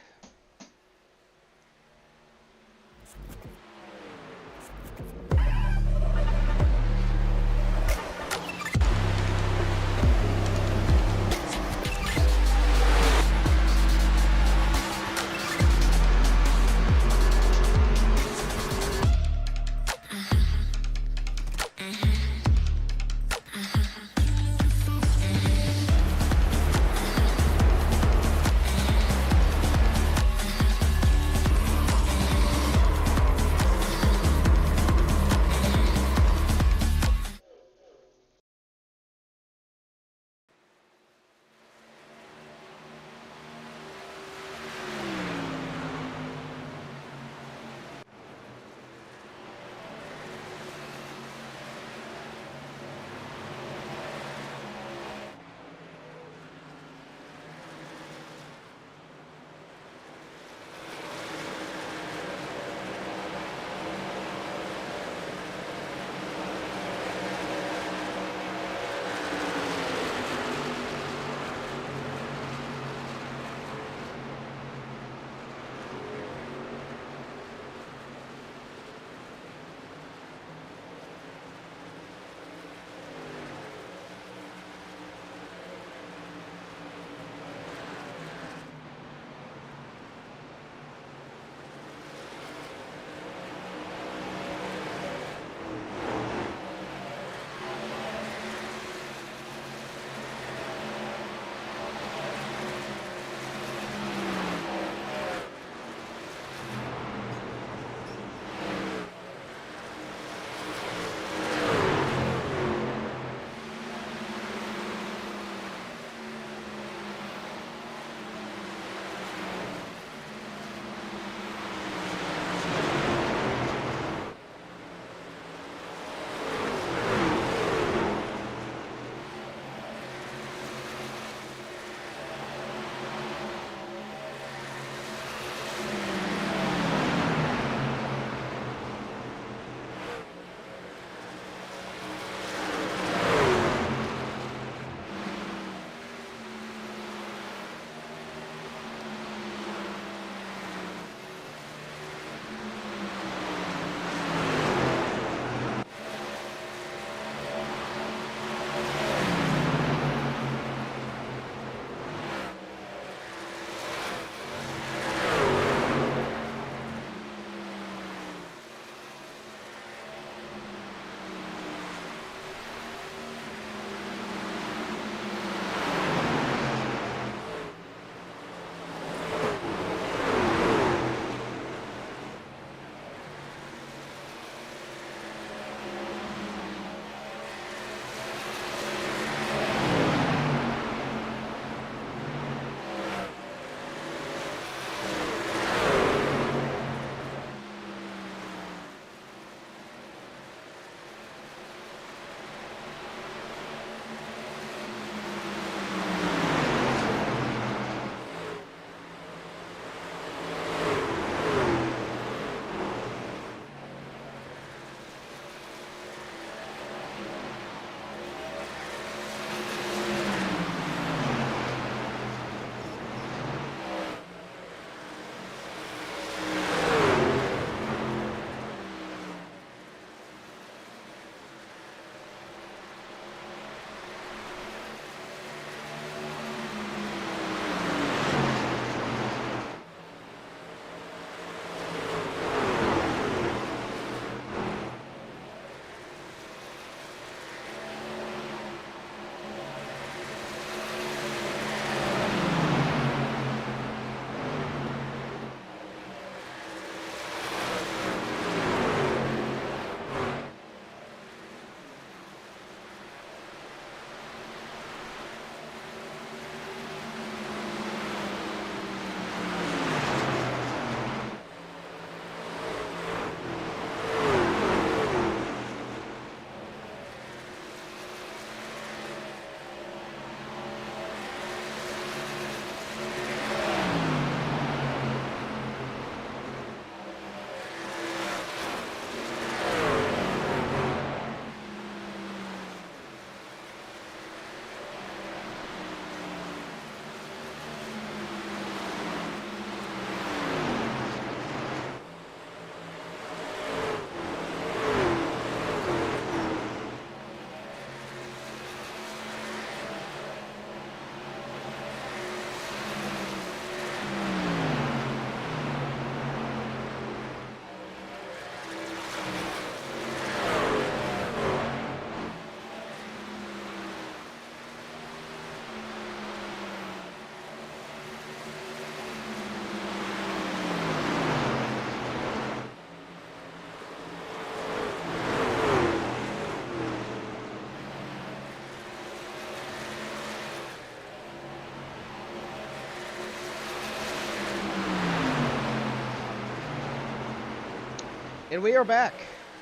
And we are back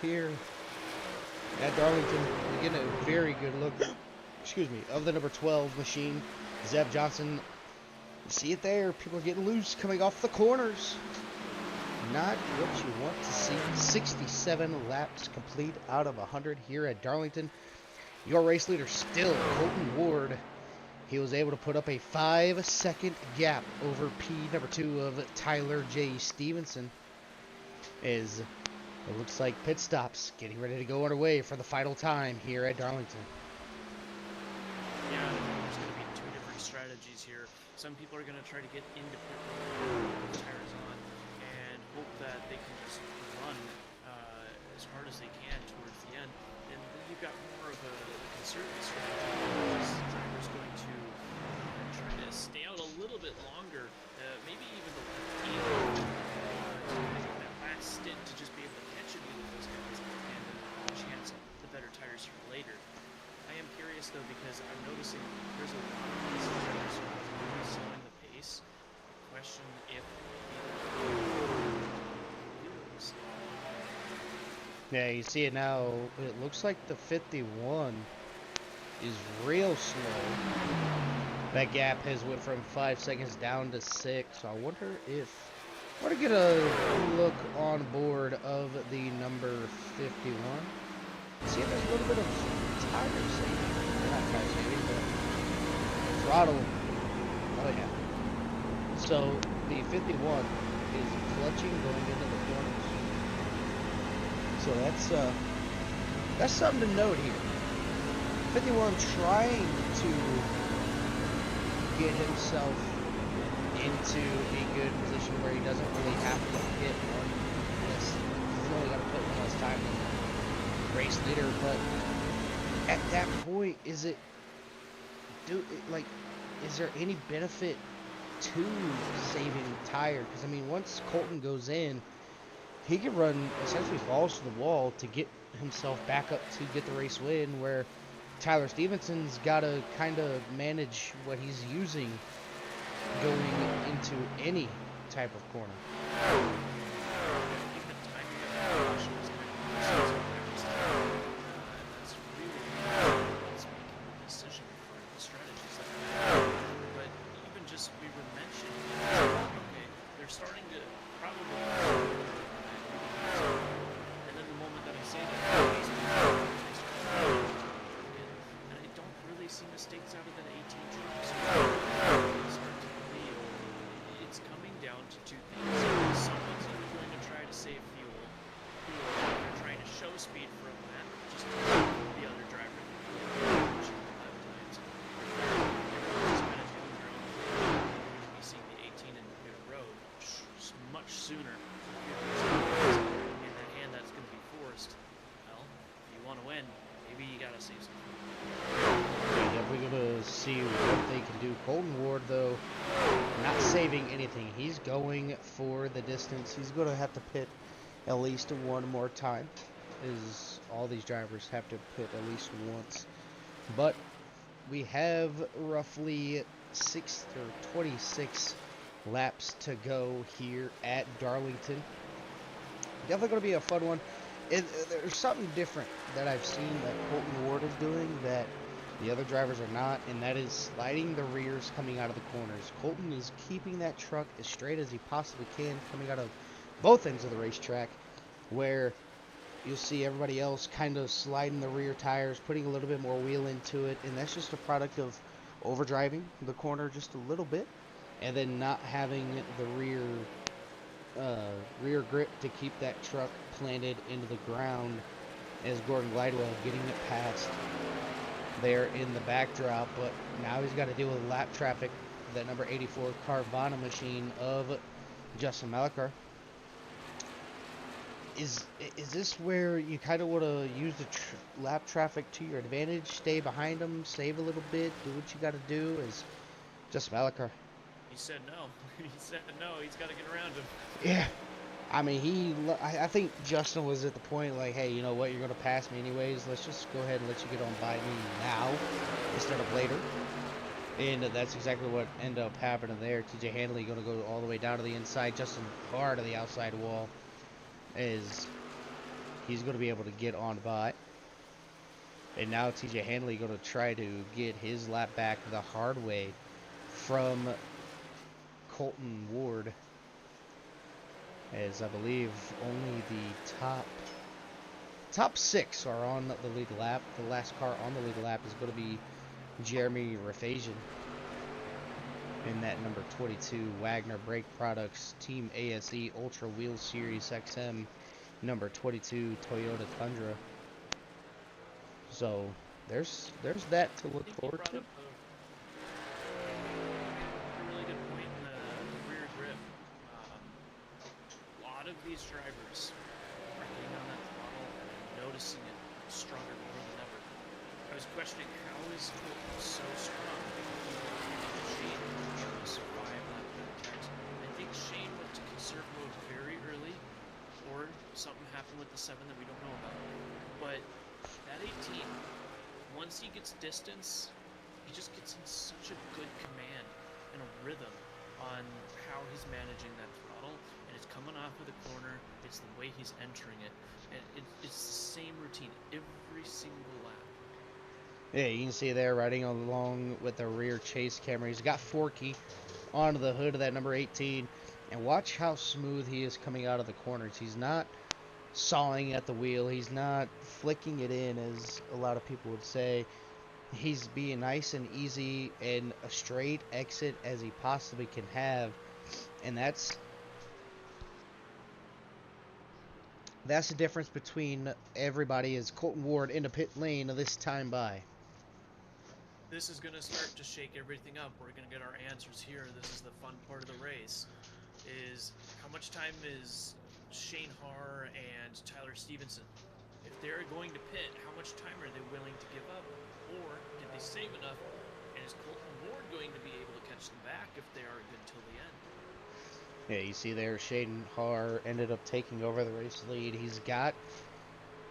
here at Darlington. We get a very good look, excuse me, of the number 12 machine, Zeb Johnson. You see it there. People are getting loose coming off the corners. Not what you want to see. 67 laps complete out of 100 here at Darlington. Your race leader still, Colton Ward. He was able to put up a 5-second gap over P number 2 of Tyler J. Stevenson. As it looks like pit stops getting ready to go underway for the final time here at Darlington. Yeah, I think there's going to be two different strategies here. Some people are going to try to get into pit road, put the tires on, and hope that they can just run as hard as they can towards the end. And then you've got more of a conservative strategy. This driver's going to try to stay out a little bit longer, maybe even the left that last stint to just be able to catch a few of those guys and then have a chance at the better tires for later. I am curious though because I'm noticing there's a lot of these drivers who are really slowing the pace. I question if Yeah, you see it now. It looks like the 51 is real slow. That gap has went from 5 seconds down to 6. So I wonder if I want to get a look on board of the number 51. See if there's a little bit of tire saving. Not tire saving, but throttle. Oh yeah. So the 51 is clutching going into the corners. So that's something to note here. 51 trying to get himself into a good position where he doesn't really have to hit one less. He's only got to put one less time than the race leader. But at that point, is there any benefit to saving the tire? Because I mean, once Colton goes in, he can run essentially balls to the wall to get himself back up to get the race win, where Tyler Stevenson's got to kind of manage what he's using going into any type of corner. But even just we were mentioning, okay, they're starting to probably, and then the moment that I say that, and I don't really see mistakes out of that 18 trucks. It's coming down to two things. Someone's either going to try to save fuel, or they're trying to show speed from that, just to the other driver. Seeing the 18 in the road much sooner, and that hand that's going to be forced. Well, if you want to win, maybe you got to save some fuel. Definitely going to see what they can do. Colton Ward, though, not saving anything. He's going for the distance. He's going to have to pit at least one more time, as all these drivers have to pit at least once. But we have roughly 26 laps to go here at Darlington. Definitely going to be a fun one. There's something different that I've seen that Colton Ward is doing that the other drivers are not, and that is sliding the rears coming out of the corners. Colton is keeping that truck as straight as he possibly can coming out of both ends of the racetrack, where you'll see everybody else kind of sliding the rear tires, putting a little bit more wheel into it, and that's just a product of overdriving the corner just a little bit, and then not having the rear grip to keep that truck planted into the ground, as Gordon Glidewell getting it past there in the backdrop. But now he's got to deal with lap traffic, that number 84 Carvana machine of Justin Malachar. Is this where you kind of want to use the lap traffic to your advantage, stay behind him, save a little bit, do what you got to do? As Justin Malachar, He said no. He said no. He's got to get around him. yeah, I mean, I think Justin was at the point like, hey, you know what, you're going to pass me anyways. Let's just go ahead and let you get on by me now instead of later. And that's exactly what ended up happening there. TJ Hanley going to go all the way down to the inside, Justin far to the outside wall. As he's going to be able to get on by. And now TJ Hanley going to try to get his lap back the hard way from Colton Ward. As I believe only the top 6 are on the lead lap. The last car on the lead lap is going to be Jeremy Rafasian in that number 22 Wagner Brake Products Team ASE Ultra Wheel Series XM number 22 Toyota Tundra. So there's that to look forward to. A really good point in the rear grip. A lot of these drivers are getting on that throttle and noticing it stronger more than ever. I was questioning how is Colton so strong? Shane chose 5 lap attacks. I think Shane went to conserve mode very early, or something happened with the 7 that we don't know about. But that 18, once he gets distance, he just gets in such a good command and a rhythm on how he's managing that throttle, and it's coming off of the corner, it's the way he's entering it, and it's the same routine every single lap. Yeah, you can see there riding along with the rear chase camera. He's got Forky onto the hood of that number 18, and watch how smooth he is coming out of the corners. He's not sawing at the wheel. He's not flicking it in, as a lot of people would say. He's being nice and easy and a straight exit as he possibly can have, and that's the difference between everybody. Is Colton Ward in the pit lane this time by. This is going to start to shake everything up. We're going to get our answers here. This is the fun part of the race, is how much time is Shane Haar and Tyler Stevenson? If they're going to pit, how much time are they willing to give up? Or did they save enough? And is Colton Ward going to be able to catch them back if they are good till the end? Yeah, you see there, Shane Haar ended up taking over the race lead. He's got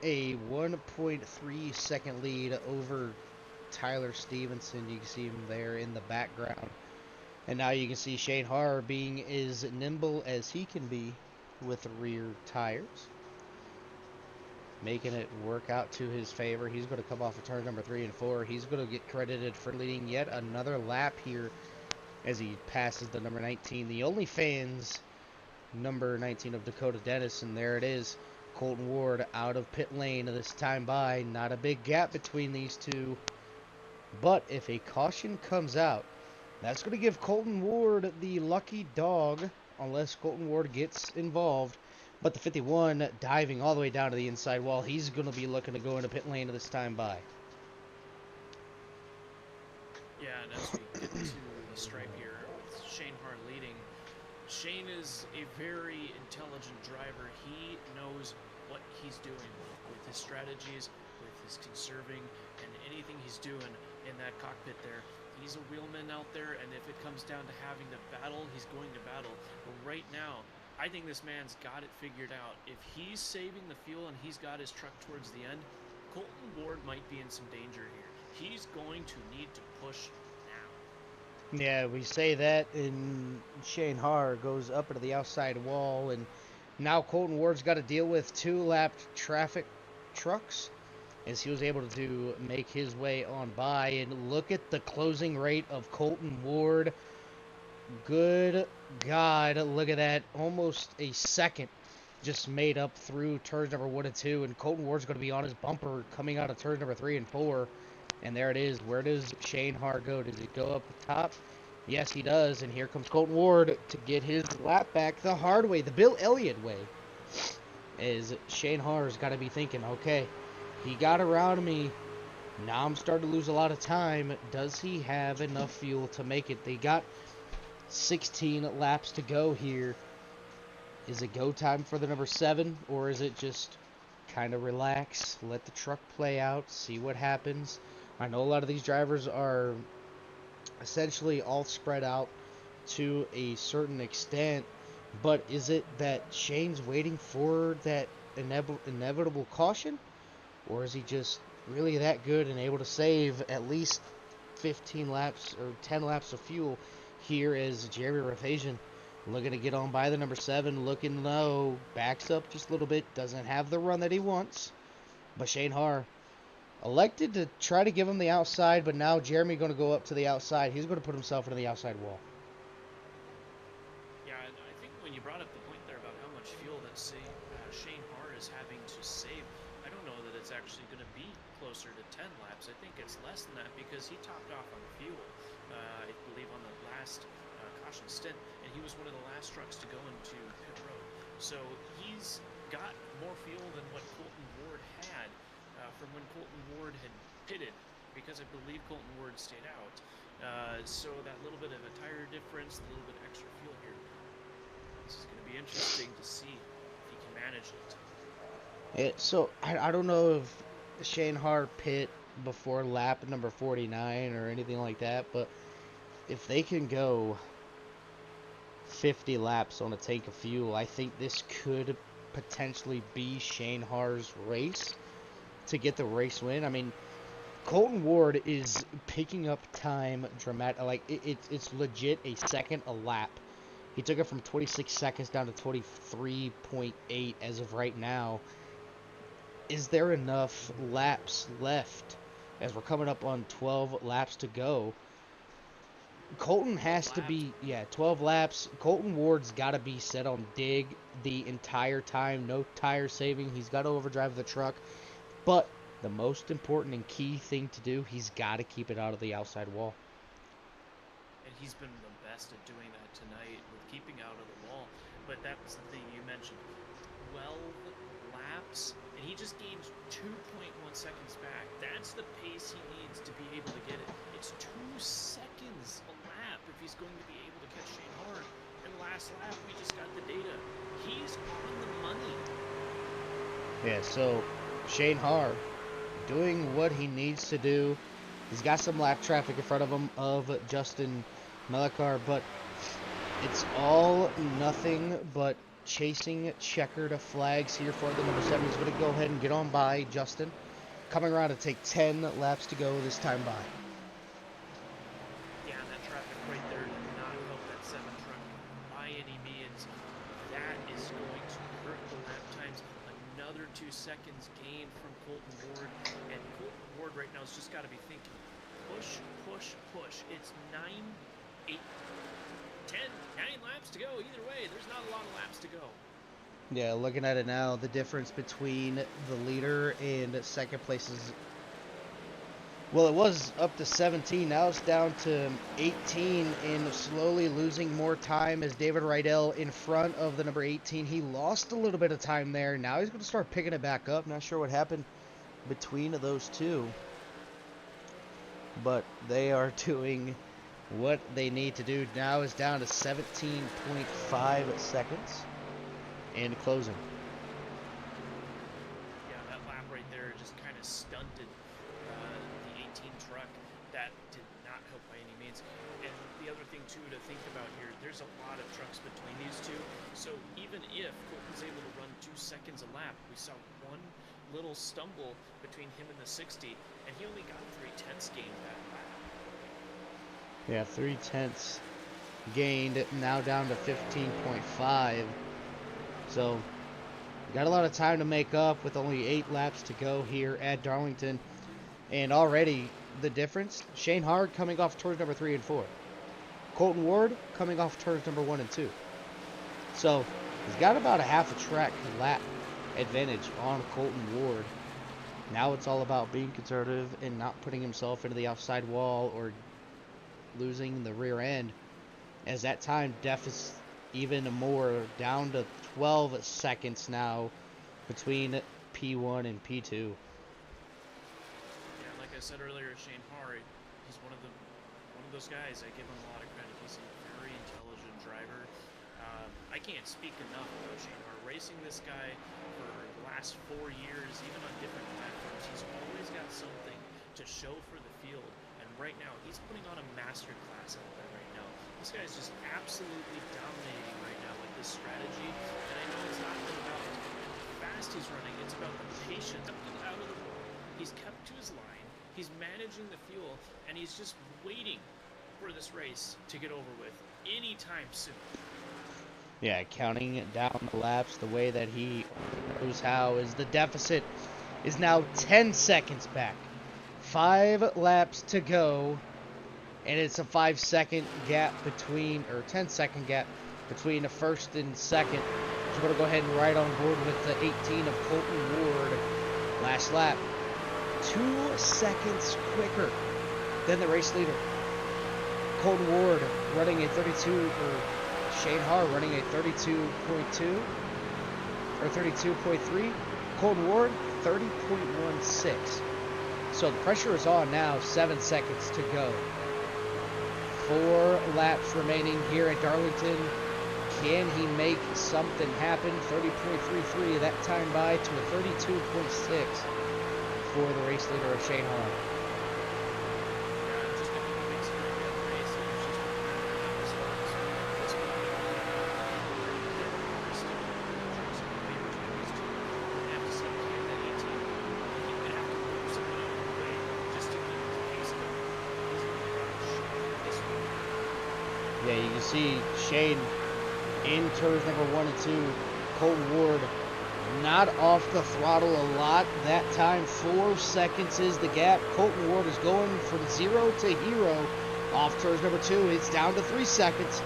a 1.3 second lead over Tyler Stevenson. You can see him there in the background. And now you can see Shane Haar being as nimble as he can be with the rear tires, making it work out to his favor. He's going to come off of turn number 3 and 4. He's going to get credited for leading yet another lap here as he passes the number 19, the only fans number 19 of Dakota Dennis, and there it is, Colton Ward out of pit lane this time by. Not a big gap between these two, but if a caution comes out, that's going to give Colton Ward the lucky dog, unless Colton Ward gets involved. But the 51 diving all the way down to the inside wall, he's going to be looking to go into pit lane this time by. Yeah, and as we get to the stripe here, with Shane Haar leading, Shane is a very intelligent driver. He knows what he's doing with his strategies, with his conserving, and anything he's doing in that cockpit there. He's a wheelman out there, and if it comes down to having to battle, he's going to battle. But right now, I think this man's got it figured out. If he's saving the fuel and he's got his truck towards the end, Colton Ward might be in some danger here. He's going to need to push now. Yeah, we say that, and Shane Haar goes up into the outside wall, and now Colton Ward's got to deal with 2-lap traffic trucks as he was able to make his way on by. And look at the closing rate of Colton Ward. Good God, look at that. Almost a second just made up through turns number 1 and 2, and Colton Ward's going to be on his bumper coming out of turns number 3 and 4. And there it is. Where does Shane Haar go? Does he go up the top? Yes, he does. And here comes Colton Ward to get his lap back the hard way, the Bill Elliott way. As Shane Haar's got to be thinking, okay, he got around me. Now I'm starting to lose a lot of time. Does he have enough fuel to make it? They got 16 laps to go here. Is it go time for the number 7, or is it just kind of relax, let the truck play out, see what happens? I know a lot of these drivers are essentially all spread out to a certain extent, but is it that Shane's waiting for that inevitable caution, or is he just really that good and able to save at least 15 laps or 10 laps of fuel here as Jeremy Rafasian Looking to get on by the number 7, looking low, backs up just a little bit, doesn't have the run that he wants. But Shane Haar elected to try to give him the outside, but now Jeremy going to go up to the outside. He's going to put himself into the outside wall. Yeah, and I think when you brought up the point there about how much fuel that Shane Haar is having to save, I don't know that it's actually going to be closer to 10 laps. I think it's less than that because he topped off on fuel, I believe, on the last caution stint, and he was one of the last trucks to go into pit road. So he's got more fuel than what Colton Ward had from when Colton Ward had pitted, because I believe Colton Ward stayed out. So that little bit of a tire difference, a little bit extra fuel here. This is going to be interesting to see if he can manage it. So I don't know if Shane Haar pit before lap number 49 or anything like that, but if they can go 50 laps on a tank of fuel, I think this could potentially be Shane Haar's race to get the race win. I mean, Colton Ward is picking up time dramatic. Like, it's legit a second a lap. He took it from 26 seconds down to 23.8 as of right now. Is there enough laps left as we're coming up on 12 laps to go? Colton has to be, 12 laps. Colton Ward's got to be set on dig the entire time. No tire saving. He's got to overdrive the truck. But the most important and key thing to do, he's got to keep it out of the outside wall. And he's been the best at doing that tonight with keeping out of the wall. But that was the thing you mentioned. 12 laps, and he just gained 2.1 seconds back. That's the pace he needs to be able to get it. It's 2 seconds a lap if he's going to be able to catch Shane Haar. And last lap, we just got the data. He's on the money. Yeah, so Shane Haar doing what he needs to do. He's got some lap traffic in front of him of Justin Mellicar, but it's all nothing but chasing checkered flags here for the number 7. He's going to go ahead and get on by Justin. Coming around to take 10 laps to go this time by. Yeah, and that traffic right there did not help that 7 truck by any means. That is going to hurt the lap times. Another 2 seconds gained from Colton Ward. And Colton Ward right now has just got to be thinking, push, push, push. It's 9 laps to go. Either way, there's not a lot of laps to go. Yeah, looking at it now, the difference between the leader and second place is, well, it was up to 17. Now it's down to 18 and slowly losing more time as David Rydell in front of the number 18. He lost a little bit of time there. Now he's going to start picking it back up. Not sure what happened between those two, but they are doing what they need to do. Now is down to 17.5 seconds and closing. Yeah, that lap right there just kind of stunted the 18 truck. That did not help by any means. And the other thing, too, to think about here, there's a lot of trucks between these two. So even if Colton's able to run 2 seconds a lap, we saw one little stumble between him and the 60, and he only got 3/10 gained that lap. Yeah, 3/10 gained, now down to 15.5. So, got a lot of time to make up with only 8 laps to go here at Darlington. And already, the difference, Shane Haar coming off turns number 3 and 4. Colton Ward coming off turns number 1 and 2. So, he's got about a half a track lap advantage on Colton Ward. Now it's all about being conservative and not putting himself into the outside wall or losing the rear end, as that time deficit even more, down to 12 seconds now between P1 and P2. Yeah, like I said earlier, Shane Haar, he's one of those guys. I give him a lot of credit. He's a very intelligent driver. I can't speak enough about Shane Haar. Racing this guy for the last 4 years, even on different platforms, he's always got something to show for the field. And right now, he's putting on a master class out there right now. This guy's just absolutely dominating right now with this strategy. And I know it's not about how fast he's running, it's about the patience out of the wall. He's kept to his line, he's managing the fuel, and he's just waiting for this race to get over with anytime soon. Yeah, counting down the laps the way that he knows how is the deficit is now 10 seconds back. 5 laps to go, and it's a 5-second gap between, or 10-second gap between the first and second. So we're going to go ahead and ride on board with the 18 of Colton Ward. Last lap, 2 seconds quicker than the race leader. Colton Ward running a 32, or Shane Haar running a 32.2, or 32.3. Colton Ward, 30.16. So the pressure is on now, 7 seconds to go. 4 laps remaining here at Darlington. Can he make something happen? 30.33 that time by to a 32.6 for the race leader of Shane Haar. Yeah, you can see Shane in turns number 1 and 2. Colton Ward not off the throttle a lot. That time, 4 seconds is the gap. Colton Ward is going from 0 to hero off turns number 2. It's down to 3 seconds.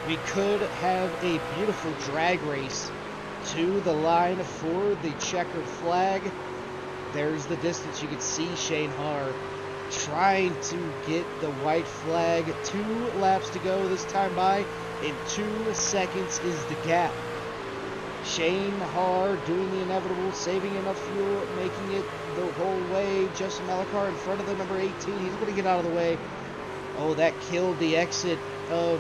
We could have a beautiful drag race to the line for the checkered flag. There's the distance. You can see Shane Haar trying to get the white flag. 2 laps to go this time by, and 2 seconds is the gap. Shane Haar doing the inevitable, saving enough fuel, making it the whole way. Justin Malachar in front of the number 18. He's going to get out of the way. Oh, that killed the exit of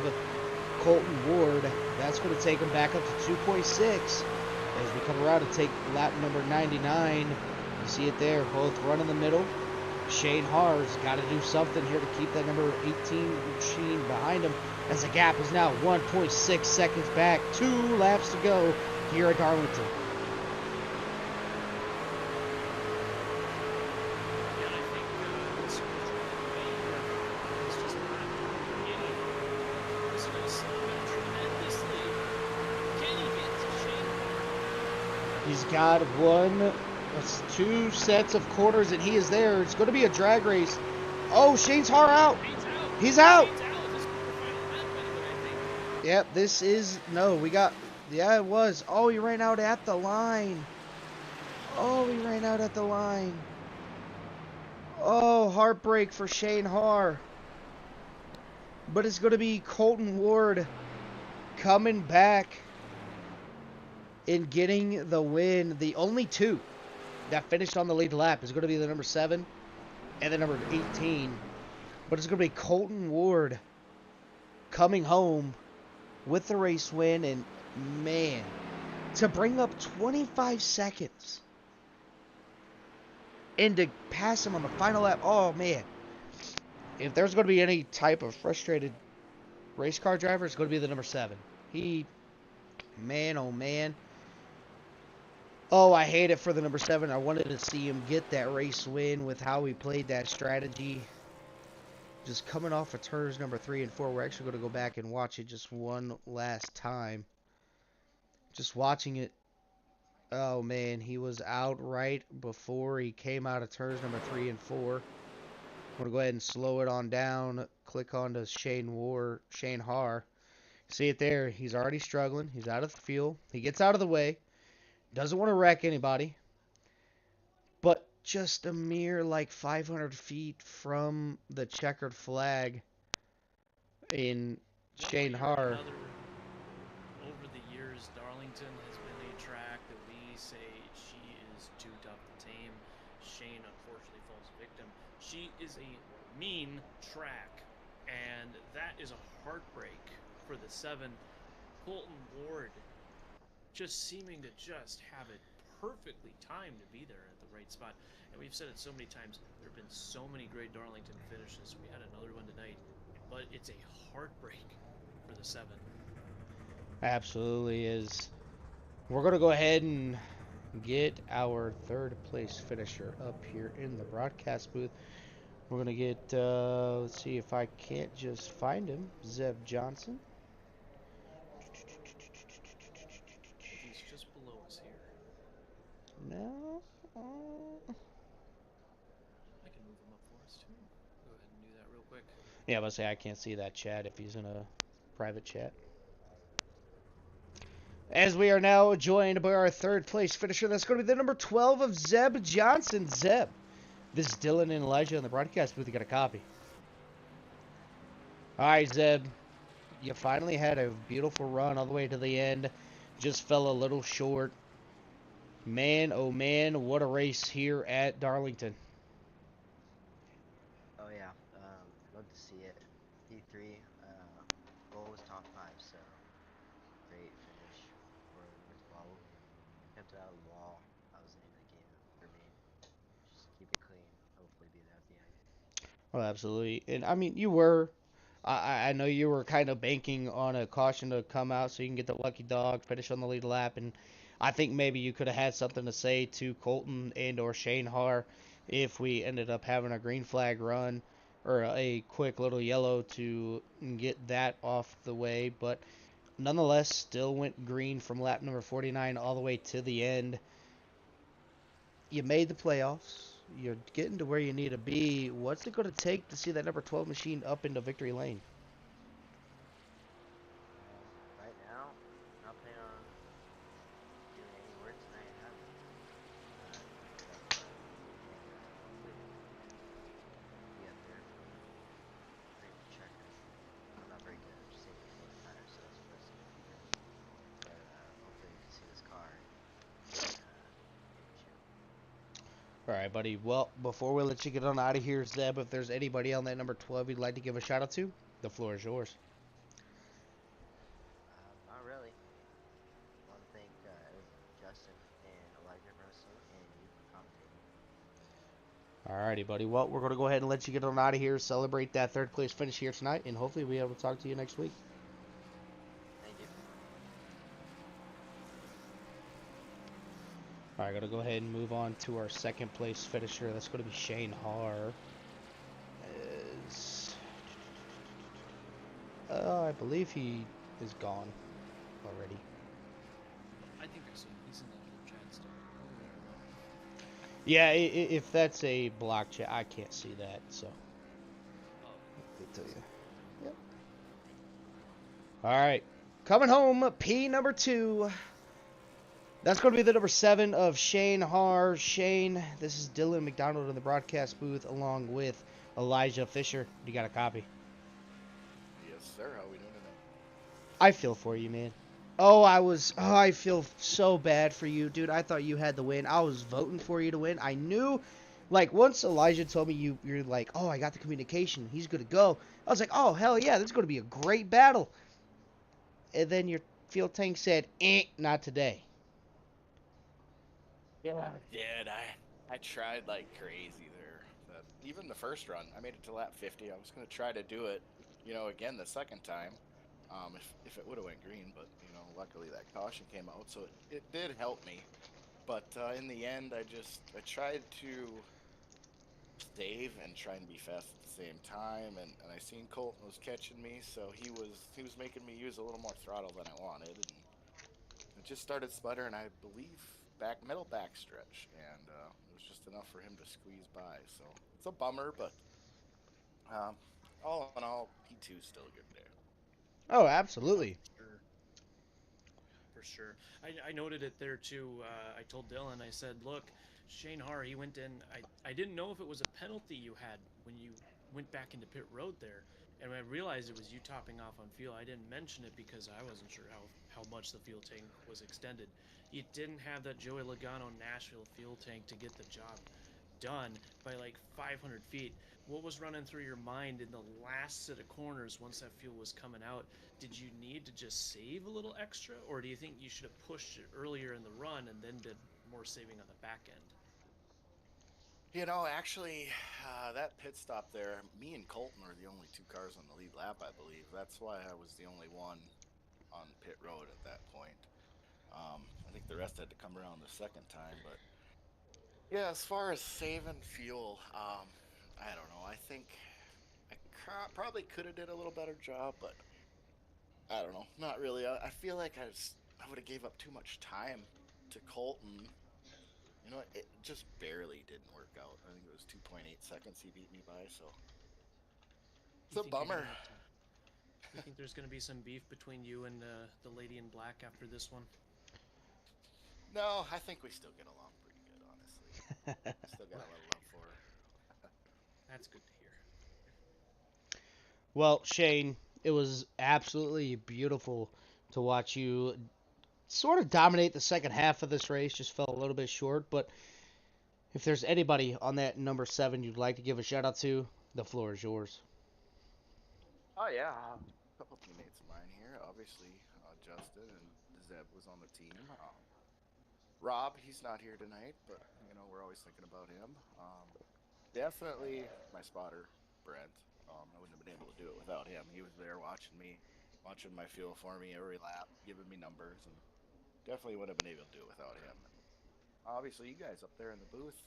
Colton Ward. That's going to take him back up to 2.6 as we come around to take lap number 99. You see it there, both run in the middle. Shane Haar's got to do something here to keep that number 18 machine behind him, as the gap is now 1.6 seconds back. 2 laps to go here at Darlington. Yeah, I think this is just not getting. It's going to slow him tremendously. Can he get to Shane Haar? He's got 2 sets of quarters, and he is there. It's going to be a drag race. Oh, Shane's Haar out. He's out. He's out. This is the final lap anyway, I think. Yep, this is, no, we got, yeah, it was. Oh, he ran out at the line. Oh, he ran out at the line. Oh, heartbreak for Shane Haar. But it's going to be Colton Ward coming back and getting the win. The only 2 that finished on the lead lap is going to be the number 7 and the number 18. But it's going to be Colton Ward coming home with the race win. And, man, to bring up 25 seconds and to pass him on the final lap, oh, man. If there's going to be any type of frustrated race car driver, it's going to be the number 7. He, man, oh, man. Oh, I hate it for the number 7. I wanted to see him get that race win with how he played that strategy. Just coming off of turns number 3 and 4. We're actually going to go back and watch it just one last time. Just watching it. Oh, man. He was out right before he came out of turns number 3 and 4. I'm going to go ahead and slow it on down. Click on to Shane Haar. See it there. He's already struggling. He's out of the fuel. He gets out of the way. Doesn't want to wreck anybody. But just a mere like 500 feet from the checkered flag in Shane Haar. Over the years, Darlington has been a track that we say she is too tough to tame. Shane unfortunately falls victim. She is a mean track, and that is a heartbreak for the 7. Colton Ward just seeming to just have it perfectly timed to be there at the right spot. And we've said it so many times, there have been so many great Darlington finishes. We had another one tonight, but it's a heartbreak for the 7. Absolutely is. We're going to go ahead and get our 3rd place finisher up here in the broadcast booth. We're going to get, let's see if I can't just find him, Zev Johnson. just below us here. No. I can move him up for us too. Go ahead and do that real quick. Yeah, but say I can't see that chat if he's in a private chat. As we are now joined by our third place finisher, that's going to be the number 12 of Zeb Johnson. Zeb, this is Dylan and Elijah in the broadcast booth. You got a copy. All right, Zeb, you finally had a beautiful run all the way to the end. Just fell a little short. Man, oh man, what a race here at Darlington. Oh yeah, love to see it. P3, goal was top five, so great finish for number 12. Kept it out of the wall. That was the name of the game for me. Just keep it clean. Hopefully be there at the end. Oh, absolutely. And I mean, you were. I know you were kind of banking on a caution to come out so you can get the lucky dog, finish on the lead lap, and I think maybe you could have had something to say to Colton and or Shane Har if we ended up having a green flag run or a quick little yellow to get that off the way. But nonetheless, still went green from lap number 49 all the way to the end. You made the playoffs. You're getting to where you need to be. What's it going to take to see that number 12 machine up into victory lane? Right now, not planning on doing any work tonight. Haven't. Just get up front and hopefully be up there for pretty much check everything. I'm not very good at saving floor tires, so that's the first thing I have to do. But hopefully we can see this car in championship. All right, buddy. Well, before we let you get on out of here, Zeb, if there's anybody on that number 12 you'd like to give a shout out to, the floor is yours. Not really. Want to thank Justin and Elijah for hosting and you for commentating. All righty, buddy. Well, we're going to go ahead and let you get on out of here, celebrate that third place finish here tonight, and hopefully we'll be able to talk to you next week. Thank you. All right, going to go ahead and move on to our second place finisher. That's going to be Shane Har. Is I believe he is gone already. I think I see him. He's in that little chat still. Yeah, if that's a block chat, I can't see that, so. Oh, Let me tell you. Yep. All right. Coming home, P number 2. That's going to be the number 7 of Shane Har. Shane, this is Dylan McDonald in the broadcast booth along with Elijah Fisher. You got a copy? Yes, sir. How we doing tonight? I feel for you, man. I feel so bad for you, dude. I thought you had the win. I was voting for you to win. I knew, like, once Elijah told me you're like, oh, I got the communication. He's going to go. I was like, oh, hell yeah, this is going to be a great battle. And then your fuel tank said, not today. Yeah, I did. I tried like crazy there. Even the first run, I made it to lap 50. I was gonna try to do it, again the second time, if it would have went green. But luckily that caution came out, so it did help me. But in the end, I tried to save and try and be fast at the same time, and I seen Colton was catching me, so he was making me use a little more throttle than I wanted, and it just started sputtering, I believe, middle backstretch, and it was just enough for him to squeeze by. So it's a bummer, but um, all in all, P2 is still a good day. Oh, oh, absolutely. sure. For sure. I noted it there too. I told Dylan, I said, look, Shane Har, he went in. I didn't know if it was a penalty you had when you went back into pit road there. And when I realized it was you topping off on fuel, I didn't mention it because I wasn't sure how much the fuel tank was extended. You didn't have that Joey Logano Nashville fuel tank to get the job done by like 500 feet. What was running through your mind in the last set of corners once that fuel was coming out? Did you need to just save a little extra, or do you think you should have pushed it earlier in the run and then did more saving on the back end? Actually, that pit stop there, me and Colton were the only two cars on the lead lap, I believe. That's why I was the only one on pit road at that point. I think the rest had to come around the second time, but yeah, as far as saving fuel, I don't know. I think I probably could have did a little better job, but I don't know. Not really. I feel like I would have gave up too much time to Colton. You know, it just barely didn't work out. I think it was 2.8 seconds he beat me by, so it's You a think you're gonna bummer. have to? You think there's gonna be some beef between you and the lady in black after this one? No, I think we still get along pretty good, honestly. Still got a little love for her. That's good to hear. Well, Shane, it was absolutely beautiful to watch you sort of dominate the second half of this race. Just fell a little bit short, but if there's anybody on that number 7 you'd like to give a shout out to, the floor is yours. Oh yeah, a couple teammates of mine here. Obviously, Justin and Zeb was on the team. Rob, he's not here tonight, but we're always thinking about him. Definitely my spotter, Brent. I wouldn't have been able to do it without him. He was there watching me, watching my fuel for me every lap, giving me numbers, and definitely wouldn't have been able to do it without him. And obviously, you guys up there in the booth,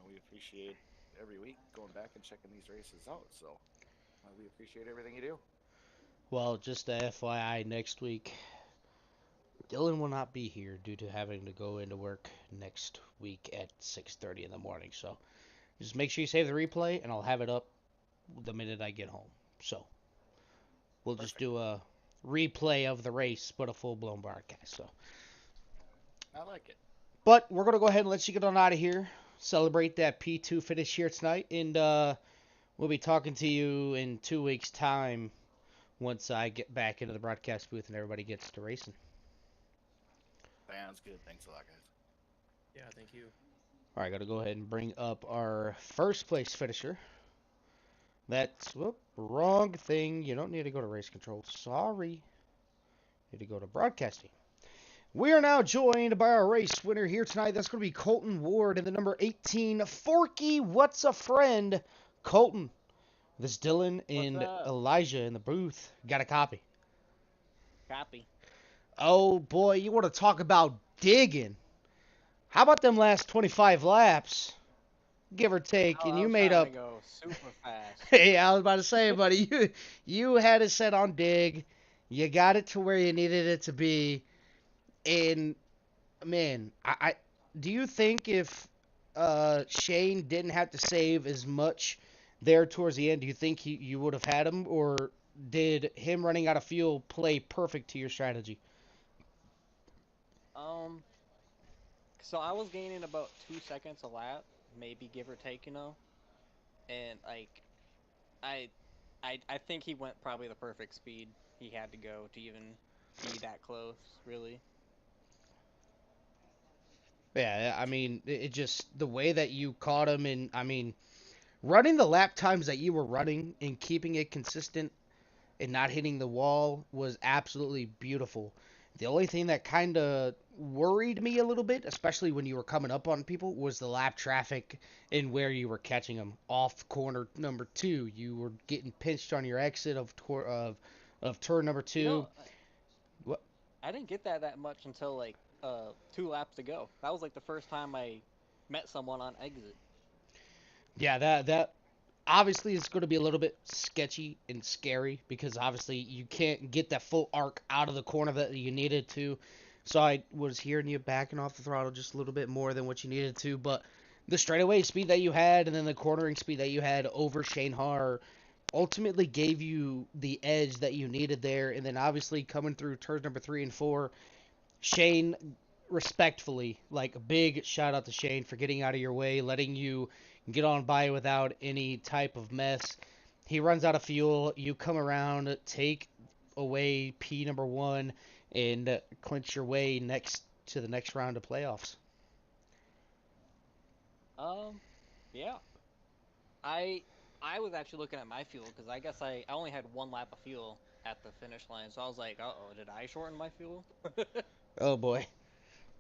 we appreciate every week going back and checking these races out. So we appreciate everything you do. Well, just a FYI, next week Dylan will not be here due to having to go into work next week at 6:30 in the morning. So just make sure you save the replay, and I'll have it up the minute I get home. So we'll just Perfect. do a replay of the race, but a full-blown broadcast. So, I like it. but we're gonna go ahead and let you get on out of here. Celebrate that P2 finish here tonight, and we'll be talking to you in 2 weeks' time once I get back into the broadcast booth and everybody gets to racing. Sounds good. Thanks a lot, guys. Yeah, thank you. All right, got to go ahead and bring up our first place finisher. That's wrong thing. You don't need to go to race control. Sorry. You need to go to broadcasting. We are now joined by our race winner here tonight. That's going to be Colton Ward in the number 18 Forky What's a Friend. Colton, this Dylan and What's up? Elijah in the booth. Got a copy. Copy. Oh boy, you want to talk about digging? How about them last 25 laps, give or take? And I you was made trying to up. go super fast. Hey, I was about to say, buddy, you had it set on dig. You got it to where you needed it to be, and man, I do you think if Shane didn't have to save as much there towards the end, do you think you would have had him, or did him running out of fuel play perfect to your strategy? Um, so I was gaining about 2 seconds a lap, maybe give or take, and like I, I think he went probably the perfect speed he had to go to even be that close, really. Yeah, I mean, it just the way that you caught him, and I mean, running the lap times that you were running and keeping it consistent and not hitting the wall was absolutely beautiful. The only thing that kind of worried me a little bit, especially when you were coming up on people, was the lap traffic and where you were catching them. Off corner number 2, you were getting pinched on your exit of turn number You 2. know, What? I didn't get that much until like 2 laps ago. That was like the first time I met someone on exit. Yeah, that obviously it's going to be a little bit sketchy and scary because obviously you can't get that full arc out of the corner that you needed to. So I was hearing you backing off the throttle just a little bit more than what you needed to, but the straightaway speed that you had and then the cornering speed that you had over Shane Haar ultimately gave you the edge that you needed there. And then obviously coming through turns number 3 and 4, Shane, respectfully, like a big shout out to Shane for getting out of your way, letting you get on by without any type of mess. He runs out of fuel. You come around, take away P number 1, and clinch your way next to the next round of playoffs. Um, yeah. I I was actually looking at my fuel because I guess I only had 1 lap of fuel at the finish line, so I was like, uh-oh, did I shorten my fuel? Oh boy.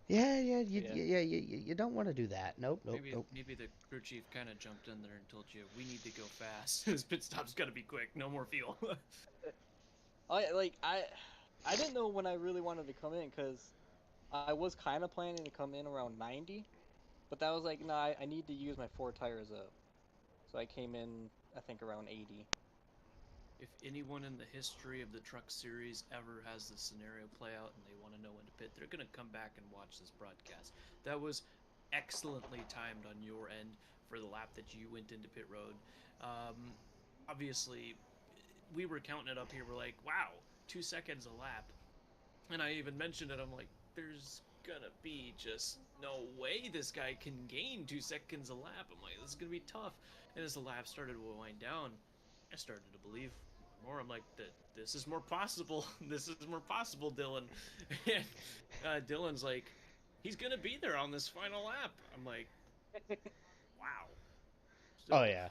Yeah, yeah, Yeah. you don't want to do that. Nope, nope, Maybe nope. maybe the crew chief kind of jumped in there and told you we need to go fast. This pit stop's got to be quick. No more fuel. I didn't know when I really wanted to come in because I was kind of planning to come in around 90, but that was like, nah, I need to use my 4 tires up. So I came in, I think, around 80. if anyone in the history of the Truck Series ever has this scenario play out and they want to know when to pit, they're going to come back and watch this broadcast. That was excellently timed on your end for the lap that you went into pit road. Obviously, we were counting it up here. We're like, wow, 2 seconds a lap. And I even mentioned it. I'm like, there's gonna be just no way this guy can gain 2 seconds a lap. I'm like, this is gonna be tough. And as the lap started to wind down, I started to believe more. I'm like, this is more possible. This is more possible, Dylan. And Dylan's like, he's gonna be there on this final lap. I'm like, wow. So, Oh yeah.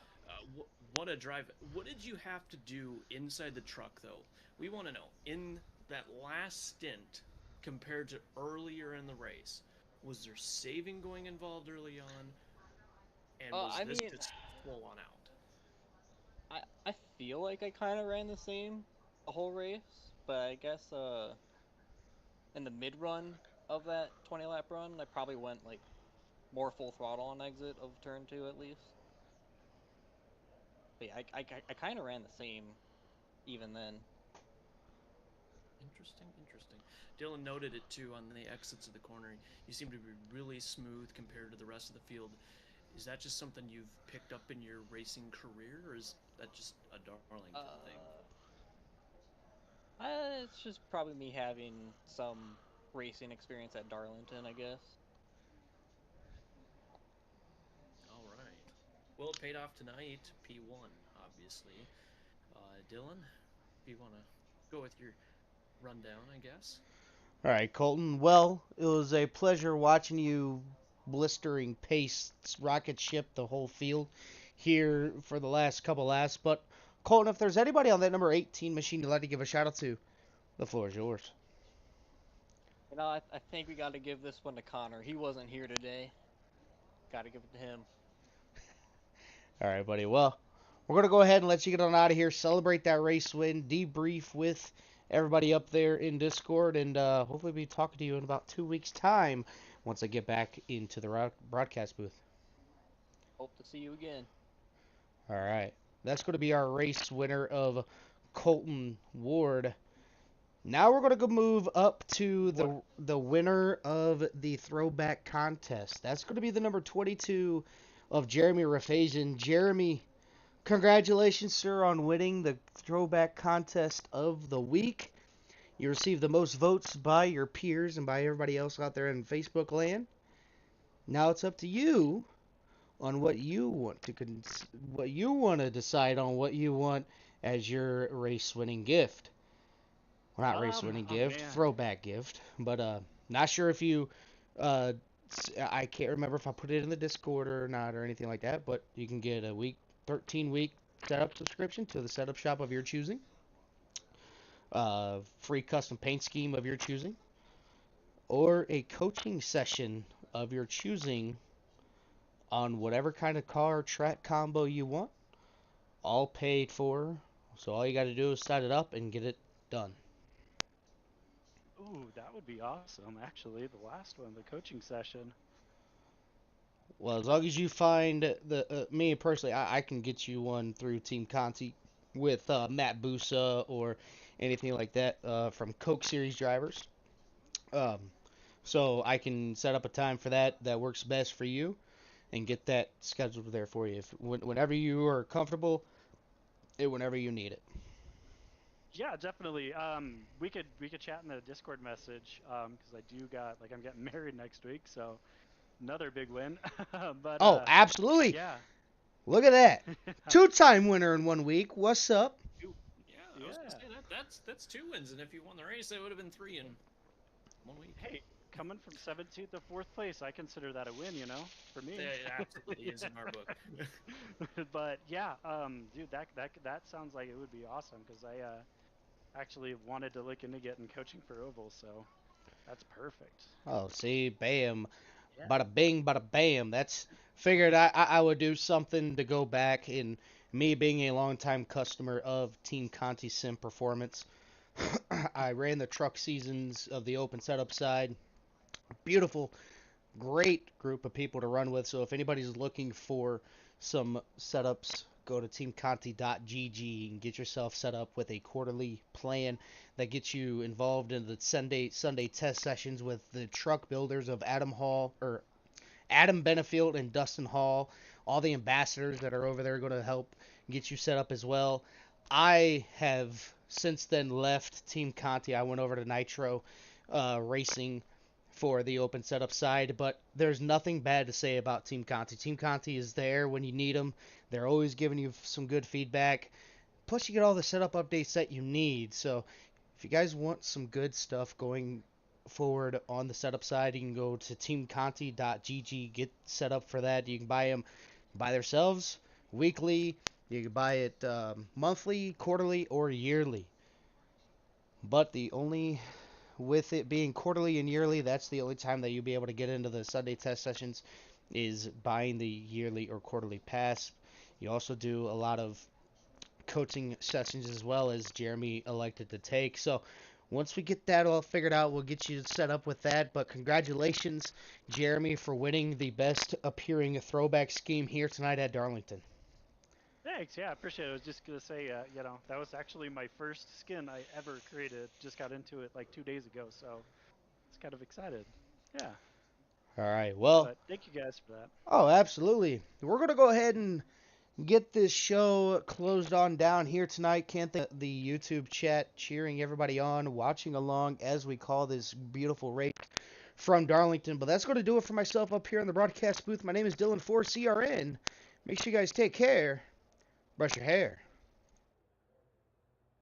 what a drive! What did you have to do inside the truck, though? We want to know in that last stint compared to earlier in the race. Was there saving going involved early on, and was I this mean, just full on out? I feel like I kind of ran the same the whole race, but I guess in the mid run of that 20 lap run, I probably went like more full throttle on exit of turn two at least. But yeah, I kind of ran the same even then. Interesting, interesting. Dylan noted it too on the exits of the corner. You seem to be really smooth compared to the rest of the field. Is that just something you've picked up in your racing career, or is that just a Darlington thing? It's just probably me having some racing experience at Darlington, I guess. All right. Well, it paid off tonight. P1, obviously. Dylan, if you want to go with your rundown, I guess. All right, Colton. Well, it was a pleasure watching you blistering pace rocket ship the whole field here for the last couple laps. But Colton, if there's anybody on that number 18 machine you'd like to give a shout out to, the floor is yours. You know, I think we got to give this one to Connor. He wasn't here today. Got to give it to him. All right, buddy. Well, we're going to go ahead and let you get on out of here, celebrate that race win, debrief with everybody up there in Discord, and hopefully be talking to you in about 2 weeks' time once I get back into the broadcast booth. Hope to see you again. All right. That's going to be our race winner of Colton Ward. Now we're going to go move up to the winner of the throwback contest. That's going to be the number 22 of Jeremy Rafazian. Jeremy, congratulations, sir, on winning the throwback contest of the week. You received the most votes by your peers and by everybody else out there in Facebook land. Now it's up to you on what you want to decide on what you want as your race winning gift. Well, not race winning gift, man. throwback gift. But not sure if you I can't remember if I put it in the Discord or not or anything like that, but you can get a 13-week setup subscription to the setup shop of your choosing. Free custom paint scheme of your choosing, or a coaching session of your choosing on whatever kind of car track combo you want, all paid for. So all you got to do is set it up and get it done. Ooh, that would be awesome. Actually, the last one, the coaching session. Well, as long as you find me personally, I can get you one through Team Conti with Matt Busa or anything like that from Coke Series drivers. Um, so I can set up a time for that works best for you and get that scheduled there for you whenever you are comfortable and whenever you need it. Yeah, definitely. We could chat in the Discord message. Because I do got like I'm getting married next week, so another big win. But Oh, absolutely. yeah. Look at that. Two-time winner in 1 week. What's up? Yeah, I was gonna say that's 2 wins, and if you won the race, that would have been 3 in 1 week. Hey, coming from 17th to 4th place, I consider that a win, for me. It absolutely is in our book. But yeah, dude, that sounds like it would be awesome because I actually wanted to look into getting coaching for Oval, so that's perfect. Oh, see, bam. Yeah. Bada bing, bada bam. That's figured I would do something to go back in me being a longtime customer of Team Conti Sim Performance. I ran the truck seasons of the open setup side. Beautiful, great group of people to run with. So if anybody's looking for some setups, go to teamconti.gg and get yourself set up with a quarterly plan that gets you involved in the Sunday test sessions with the truck builders of Adam Benefield and Dustin Hall. All the ambassadors that are over there are going to help get you set up as well. I have since then left Team Conti. I went over to Nitro Racing for the open setup side, but there's nothing bad to say about Team Conti. Team Conti is there when you need them. They're always giving you some good feedback. Plus, you get all the setup updates that you need. So, if you guys want some good stuff going forward on the setup side, you can go to teamconti.gg, get set up for that. You can buy them by themselves, weekly. You can buy it monthly, quarterly, or yearly. But with it being quarterly and yearly, that's the only time that you'll be able to get into the Sunday test sessions is buying the yearly or quarterly pass. You also do a lot of coaching sessions as well, as Jeremy elected to take. So once we get that all figured out, we'll get you set up with that. But congratulations, Jeremy, for winning the best appearing throwback scheme here tonight at Darlington. Thanks. Yeah, I appreciate it. I was just gonna say, that was actually my first skin I ever created. Just got into it like 2 days ago, so it's kind of excited. Yeah. All right. Well. But thank you guys for that. Oh, absolutely. We're gonna go ahead and get this show closed on down here tonight. Can't thank the YouTube chat cheering everybody on, watching along as we call this beautiful race from Darlington. But that's going to do it for myself up here in the broadcast booth. My name is Dylan for CRN. Make sure you guys take care. Brush your hair.